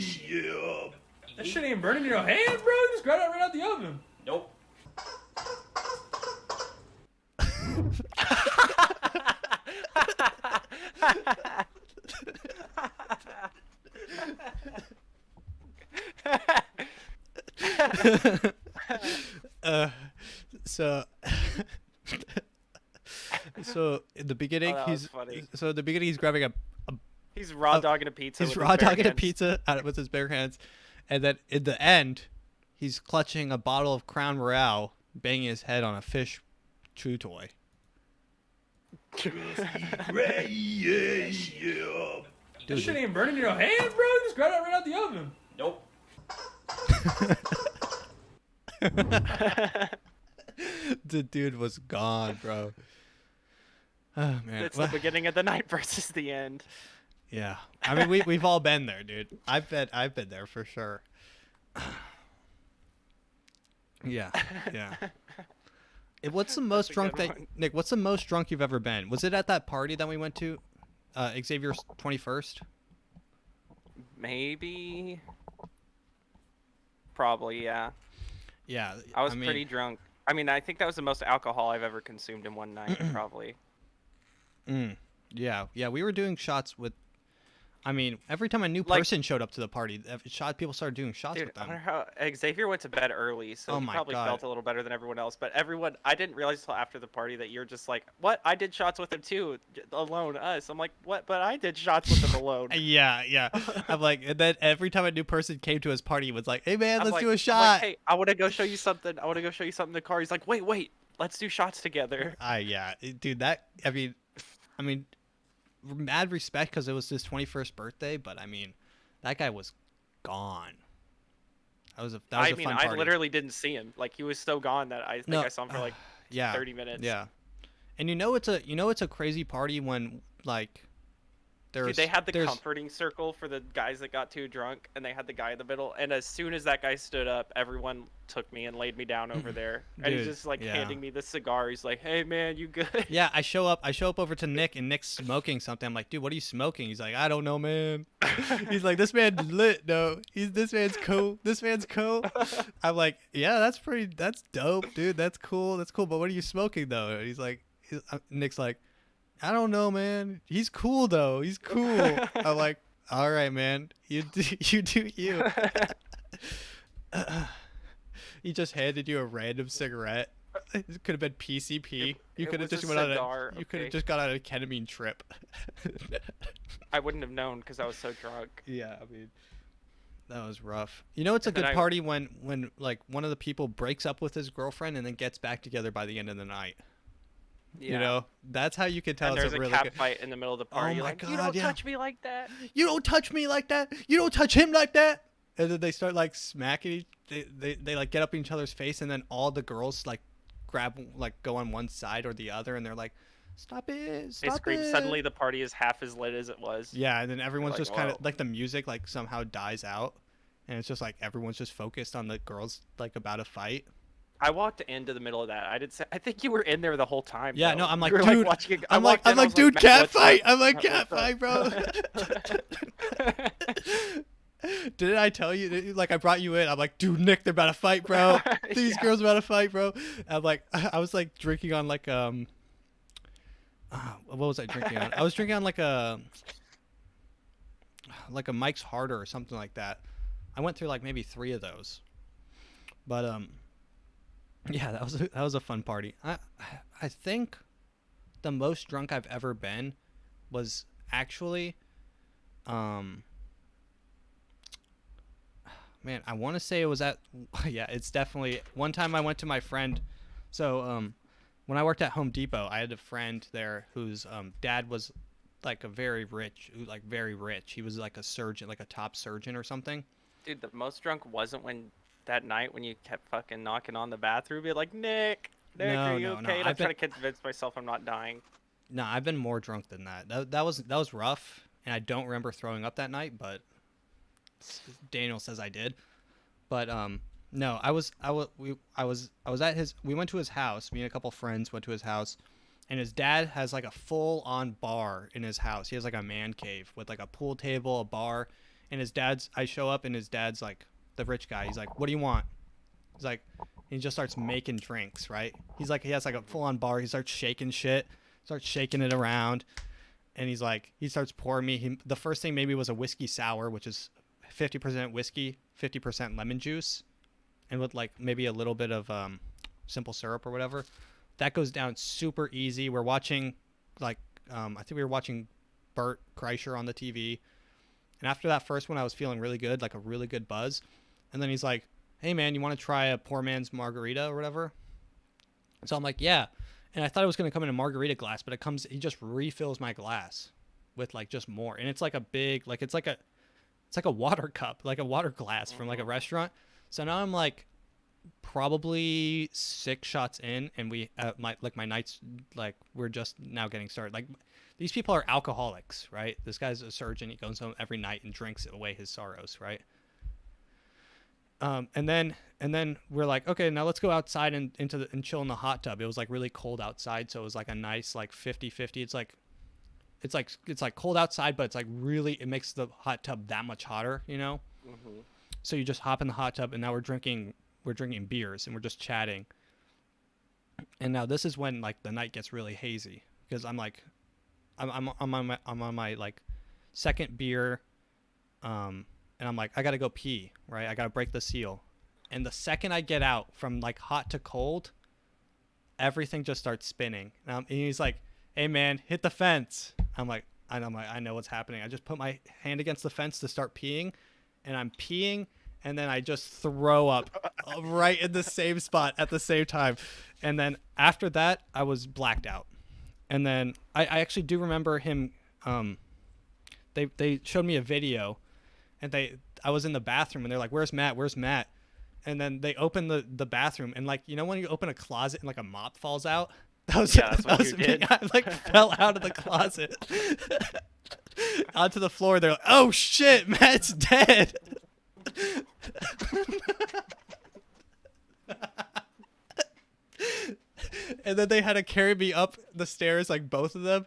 Speaker 11: That shit ain't burning in your hand, bro. Just grab that right out the oven. Nope.
Speaker 1: So so in the beginning
Speaker 2: Oh, that was funny.
Speaker 1: he's grabbing a
Speaker 2: He's raw dogging a pizza.
Speaker 1: He's
Speaker 2: with
Speaker 1: raw
Speaker 2: his bare
Speaker 1: dogging a
Speaker 2: hands.
Speaker 1: pizza with his bare hands, and then in the end, he's clutching a bottle of Crown Royale, banging his head on a fish chew toy.
Speaker 10: Rusty Gray, yeah.
Speaker 11: That shit ain't burning in your hand, bro. Just grab that right out the oven. Nope.
Speaker 1: The dude was gone, bro. Oh man,
Speaker 2: It's the beginning of the night versus the end.
Speaker 1: Yeah, I mean we've all been there, dude. I've been there for sure. Yeah. What's the most
Speaker 2: a
Speaker 1: drunk
Speaker 2: good
Speaker 1: that
Speaker 2: one.
Speaker 1: Nick? What's the most drunk you've ever been? Was it at that party that we went to, Xavier's 21st?
Speaker 2: Maybe. Probably, yeah.
Speaker 1: Yeah,
Speaker 2: I was
Speaker 1: mean,
Speaker 2: pretty drunk. I mean, I think that was the most alcohol I've ever consumed in one night, probably.
Speaker 1: Yeah, we were doing shots with. I mean, every time a new
Speaker 2: Like-
Speaker 1: person showed up to the party, people started doing shots
Speaker 2: Dude,
Speaker 1: with
Speaker 2: I
Speaker 1: them.
Speaker 2: wonder how Xavier went to bed early, so
Speaker 1: Oh
Speaker 2: he
Speaker 1: my
Speaker 2: probably
Speaker 1: God.
Speaker 2: felt a little better than everyone else. But everyone, I didn't realize until after the party that you're just like, what? I did shots with him too, alone, us. I'm like, what? But I did shots with him alone.
Speaker 1: Yeah. I'm like, and then every time a new person came to his party, he was like, "Hey man,
Speaker 2: I'm
Speaker 1: let's
Speaker 2: like-
Speaker 1: do a
Speaker 2: I'm
Speaker 1: shot."
Speaker 2: like, hey, I want to go show you something. I want to go show you something in the car. He's like, wait, let's do shots together.
Speaker 1: Dude, I mean, mad respect because it was his 21st birthday, but I mean, that guy was gone. That was a fun party.
Speaker 2: I literally didn't see him. Like he was so gone that I think I saw him for like 30 minutes.
Speaker 1: Yeah, and it's a crazy party when like
Speaker 2: Dude, they had the comforting circle for the guys that got too drunk, and they had the guy in the middle. And as soon as that guy stood up, everyone took me and laid me down over there. And he's
Speaker 1: Dude,
Speaker 2: just like
Speaker 1: yeah.
Speaker 2: handing me the cigar. He's like, "Hey man, you good?"
Speaker 1: Yeah, I show up over to Nick, and Nick's smoking something. I'm like, "Dude, what are you smoking?" He's like, "I don't know, man." He's like, "This man's lit, no. This man's cool. This man's cool." I'm like, "Yeah, that's dope, dude. That's cool. But what are you smoking though?" And he's like, Nick's like, "I don't know, man. He's cool though. He's cool." I'm like, "All right, man. You do you." He just handed you a random cigarette. It could have been PCP. You could have
Speaker 2: was
Speaker 1: just
Speaker 2: a
Speaker 1: went on
Speaker 2: cigar,
Speaker 1: You could have
Speaker 2: okay.
Speaker 1: just got on a ketamine trip.
Speaker 2: I wouldn't have known because I was so drunk.
Speaker 1: Yeah, I mean, that was rough. You know, it's a
Speaker 2: And then
Speaker 1: good
Speaker 2: I-
Speaker 1: party when like one of the people breaks up with his girlfriend and then gets back together by the end of the night.
Speaker 2: Yeah.
Speaker 1: You know, that's how you can tell
Speaker 2: And
Speaker 1: it's
Speaker 2: there's
Speaker 1: a
Speaker 2: a
Speaker 1: really
Speaker 2: cat
Speaker 1: good.
Speaker 2: fight in the middle of the party.
Speaker 1: Oh
Speaker 2: You're
Speaker 1: my
Speaker 2: like, you
Speaker 1: God,
Speaker 2: don't
Speaker 1: yeah.
Speaker 2: touch me like that.
Speaker 1: You don't touch me like that. You don't touch him like that. And then they start like smacking. They like get up in each other's face, and then all the girls like go on one side or the other, and they're like, "Stop it!
Speaker 2: They
Speaker 1: Stop
Speaker 2: scream.
Speaker 1: it!"
Speaker 2: Suddenly, the party is half as lit as it was.
Speaker 1: Yeah, and then everyone's
Speaker 2: like,
Speaker 1: just kind of
Speaker 2: "Whoa."
Speaker 1: like the music like somehow dies out, and it's just like everyone's just focused on the girls like about to fight.
Speaker 2: I walked into the middle of that. I think you were in there the whole time.
Speaker 1: Yeah,
Speaker 2: though.
Speaker 1: no, I'm like,
Speaker 2: You were,
Speaker 1: dude.
Speaker 2: watching it- I
Speaker 1: I'm like,
Speaker 2: walked in, I was
Speaker 1: dude,
Speaker 2: "Matt,
Speaker 1: cat
Speaker 2: what's up?
Speaker 1: fight. I'm like,
Speaker 2: Matt,
Speaker 1: cat
Speaker 2: what's
Speaker 1: fight,
Speaker 2: up?"
Speaker 1: bro. Didn't I tell you? Like, I brought you in. I'm like, dude, Nick, they're about to fight, bro. These
Speaker 2: Yeah.
Speaker 1: girls are about to fight, bro. I'm like, I was like drinking on like what was I drinking on? I was drinking on like a Mike's Harder or something like that. I went through like maybe 3 of those. But yeah, that was a fun party. I think the most drunk I've ever been was actually man, I want to say it was at yeah, it's definitely one time I went to my friend. So when I worked at Home Depot, I had a friend there whose dad was like very rich. He was like a surgeon, like a top surgeon or something.
Speaker 2: Dude, the most drunk wasn't that night when you kept fucking knocking on the bathroom, be like, Nick,
Speaker 1: No,
Speaker 2: are you
Speaker 1: no,
Speaker 2: okay?
Speaker 1: no,
Speaker 2: And I'm
Speaker 1: I've been-
Speaker 2: trying to convince myself I'm not dying.
Speaker 1: No, I've been more drunk than that. That was rough, and I don't remember throwing up that night, but Daniel says I did. But no, I was at his. We went to his house. Me and a couple friends went to his house, and his dad has like a full-on bar in his house. He has like a man cave with like a pool table, a bar, and I show up, and his dad's like the rich guy. He's like, "What do you want?" He's like, he just starts making drinks, right? He's like, he has like a full-on bar. He starts shaking shit, starts shaking it around, and he's like, he starts pouring me. The first thing maybe was a whiskey sour, which is 50% whiskey, 50% lemon juice, and with like maybe a little bit of simple syrup or whatever. That goes down super easy. We're watching like I think we were watching Bert Kreischer on the TV, and after that first one, I was feeling really good, like a really good buzz. And then he's like, "Hey man, you want to try a poor man's margarita or whatever?" So I'm like, "Yeah." And I thought it was gonna come in a margarita glass, but he just refills my glass with like just more, and it's like a big, like it's like a water cup, like a water glass from like a restaurant. So now I'm like probably 6 shots in, and my nights, like we're just now getting started. Like these people are alcoholics, right? This guy's a surgeon. He goes home every night and drinks away his sorrows, right? And then And then we're like, okay, now let's go outside and chill in the hot tub. It was like really cold outside, so it was like a nice like 50-50. It's like cold outside, but it's like really, it makes the hot tub that much hotter, you know?
Speaker 2: Mm-hmm.
Speaker 1: So you just hop in the hot tub, and now we're drinking beers, and we're just chatting. And now this is when like the night gets really hazy, because I'm on my like second beer, and I'm like, I gotta go pee, right? I gotta break the seal. And the second I get out from like hot to cold, everything just starts spinning. And he's like, "Hey man, hit the fence." I'm like, I know what's happening. I just put my hand against the fence to start peeing, and I'm peeing, and then I just throw up right in the same spot at the same time. And then after that, I was blacked out. And then I actually do remember him. They showed me a video, and I was in the bathroom, and they're like, "Where's Matt? Where's Matt?" And then they open the bathroom, and like, you know when you open a closet and like a mop falls out? That's what you did. I like fell out of the closet onto the floor. They're like, "Oh shit, Matt's dead." And then they had to carry me up the stairs, like both of them.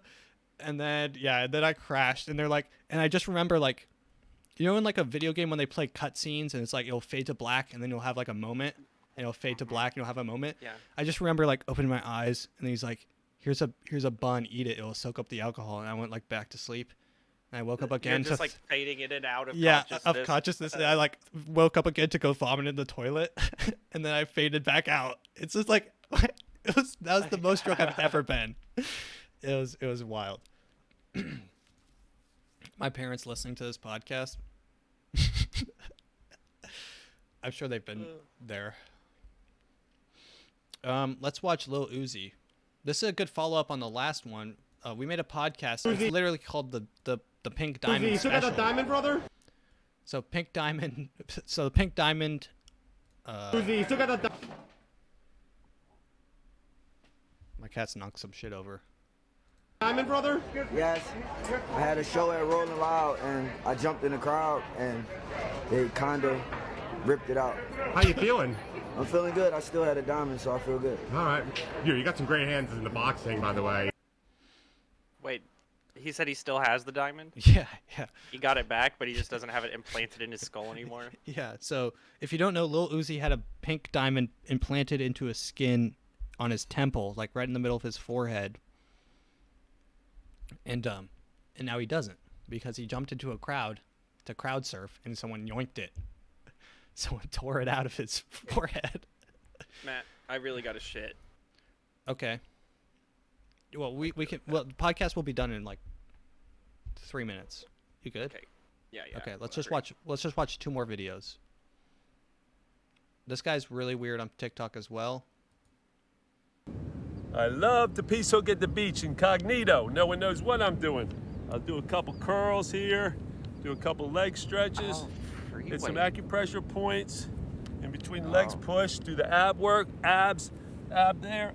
Speaker 1: And then I crashed, and they're like, and I just remember like, you know, in like a video game when they play cutscenes and it's like it'll fade to black and then you'll have like a moment, and it'll fade to black and you'll have a moment.
Speaker 2: Yeah.
Speaker 1: I just remember like opening my eyes, and he's like, here's a bun, eat it, it'll soak up the alcohol. And I went like back to sleep, and I woke up again.
Speaker 2: You're just like fading in and out of consciousness.
Speaker 1: Of consciousness. And I like woke up again to go vomit in the toilet, and then I faded back out. It's just like that was the most drunk I've ever been. It was wild. My parents listening to this podcast, I'm sure they've been there. Let's watch Lil Uzi. This is a good follow-up on the last one. We made a podcast. It's literally called the Pink Diamond
Speaker 6: Uzi,
Speaker 1: Special.
Speaker 6: you got a diamond, brother?
Speaker 1: So Pink Diamond. So the Pink Diamond.
Speaker 6: Uzi, you still got a
Speaker 1: My cat's knocked some shit over.
Speaker 6: diamond, brother?
Speaker 7: Yes. I had a show at Rolling Loud, and I jumped in the crowd, and they kind of ripped it out.
Speaker 6: How you feeling?
Speaker 7: I'm feeling good. I still had a diamond, so I feel good.
Speaker 6: All right. You got some great hands in the boxing, by the way.
Speaker 2: Wait, he said he still has the diamond?
Speaker 1: Yeah.
Speaker 2: He got it back, but he just doesn't have it implanted in his skull anymore.
Speaker 1: Yeah. So if you don't know, Lil Uzi had a pink diamond implanted into his skin on his temple, like right in the middle of his forehead. And now he doesn't, because he jumped into a crowd to crowd surf, and someone yoinked it. Someone tore it out of his forehead.
Speaker 2: Matt, I really got a shit.
Speaker 1: Okay. Well, we can. Well, the podcast will be done in like 3 minutes. You good?
Speaker 2: Okay. Yeah.
Speaker 1: Okay. Let's just watch 2 more videos. This guy's really weird on TikTok as well.
Speaker 12: I love to peace hook at the beach incognito. No one knows what I'm doing. I'll do a couple curls here, do a couple leg stretches, hit some acupressure points. In between legs, push, do the ab work, abs, ab there.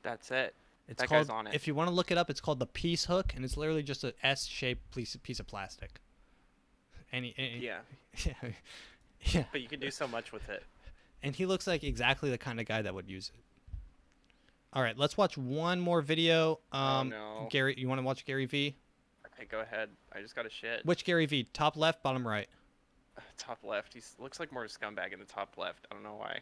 Speaker 2: That's it.
Speaker 1: It's
Speaker 2: that
Speaker 1: called,
Speaker 2: guy's on it.
Speaker 1: if you want to look it up, it's called the Peace Hook, and it's literally just an S-shaped piece of plastic.
Speaker 2: Yeah.
Speaker 1: Yeah.
Speaker 2: But you can do so much with it.
Speaker 1: And he looks like exactly the kind of guy that would use it. All right, let's watch one more video.
Speaker 2: No.
Speaker 1: Gary, you want to watch Gary V?
Speaker 2: Okay, go ahead. I just got a shit.
Speaker 1: Which Gary V? Top left, bottom right?
Speaker 2: Top left. He looks like more of a scumbag in the top left. I don't know why.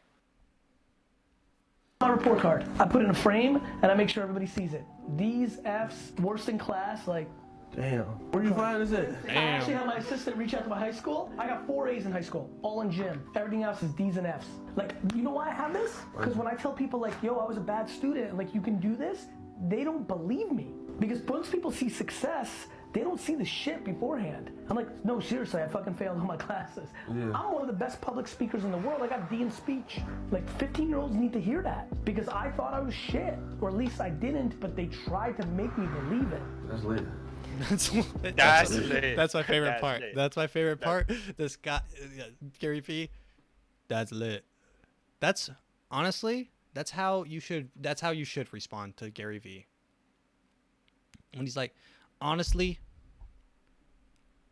Speaker 13: My report card. I put it in a frame and I make sure everybody sees it. These F's, worst in class, like.
Speaker 7: Damn. Where you find this at?
Speaker 13: I actually had my assistant reach out to my high school. I got 4 A's in high school, all in gym. Everything else is D's and F's. Like, you know why I have this? Because when I tell people like, yo, I was a bad student, and like, you can do this, they don't believe me. Because once people see success, they don't see the shit beforehand. I'm like, no, seriously, I fucking failed all my classes. Yeah. I'm one of the best public speakers in the world. I got D in speech. Like, 15-year-olds need to hear that. Because I thought I was shit. Or at least I didn't, but they tried to make me believe it.
Speaker 7: That's lit.
Speaker 1: That's
Speaker 2: lit.
Speaker 1: That's my favorite
Speaker 2: That's
Speaker 1: part.
Speaker 2: lit.
Speaker 1: That's my favorite part. This guy, Gary P. That's lit. That's honestly, that's how you should respond to Gary V. When he's like, honestly,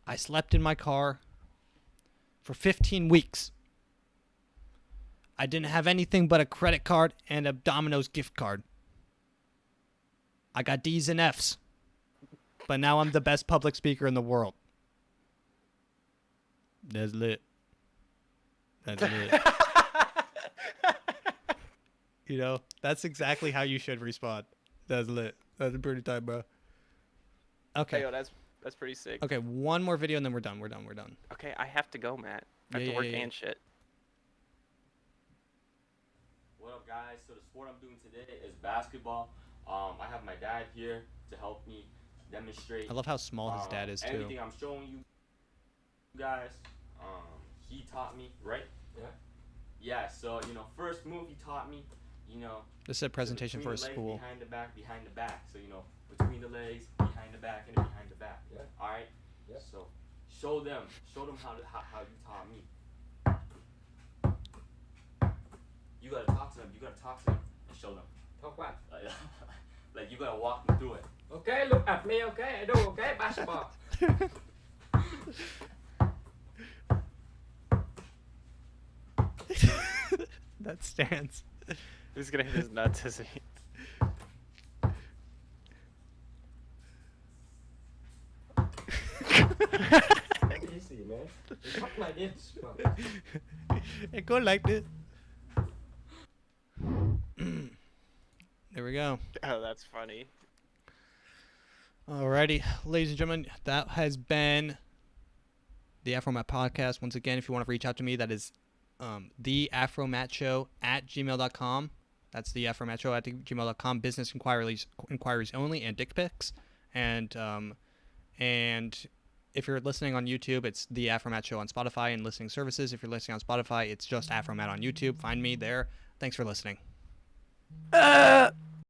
Speaker 1: I slept in my car for 15 weeks I didn't have anything but a credit card and a Domino's gift card. I got D's and F's. But now I'm the best public speaker in the world. That's lit. That's lit. You know, that's exactly how you should respond. That's lit. That's pretty tight, bro. Okay.
Speaker 2: Hey, yo, that's pretty sick.
Speaker 1: Okay, one more video and then we're done. We're done.
Speaker 2: Okay, I have to go, Matt. I have to work and shit.
Speaker 14: What up, guys? So the sport I'm doing today is basketball. I have my dad here to help me demonstrate.
Speaker 1: I love how small his dad is, too.
Speaker 14: Everything I'm showing you guys, he taught me, right? Yeah. Yeah, so, you know, first move he taught me, you know.
Speaker 1: This is a presentation for a school.
Speaker 14: Behind the back. So, you know, between the legs, behind the back, and behind the back. Yeah. All right? Yeah. So, show them how you taught me. You gotta talk to them. You gotta talk to them and show them.
Speaker 11: Talk what?
Speaker 14: Like you gotta walk them through it.
Speaker 11: Okay, look at me. Okay, I do. Okay, basketball.
Speaker 1: That stance.
Speaker 2: Who's gonna hit his nuts, isn't he?
Speaker 11: Easy, man. It's not like this.
Speaker 1: It go like this. There we go.
Speaker 2: Oh, that's funny.
Speaker 1: Alrighty, ladies and gentlemen, that has been the Afromat podcast. Once again, if you want to reach out to me, that is the afromatshow@gmail.com. That's the afromatshow@gmail.com. Business inquiries only, and dick pics. And if you're listening on YouTube, it's the Afromat Show on Spotify and listening services. If you're listening on Spotify, it's just Afromat on YouTube. Find me there. Thanks for listening.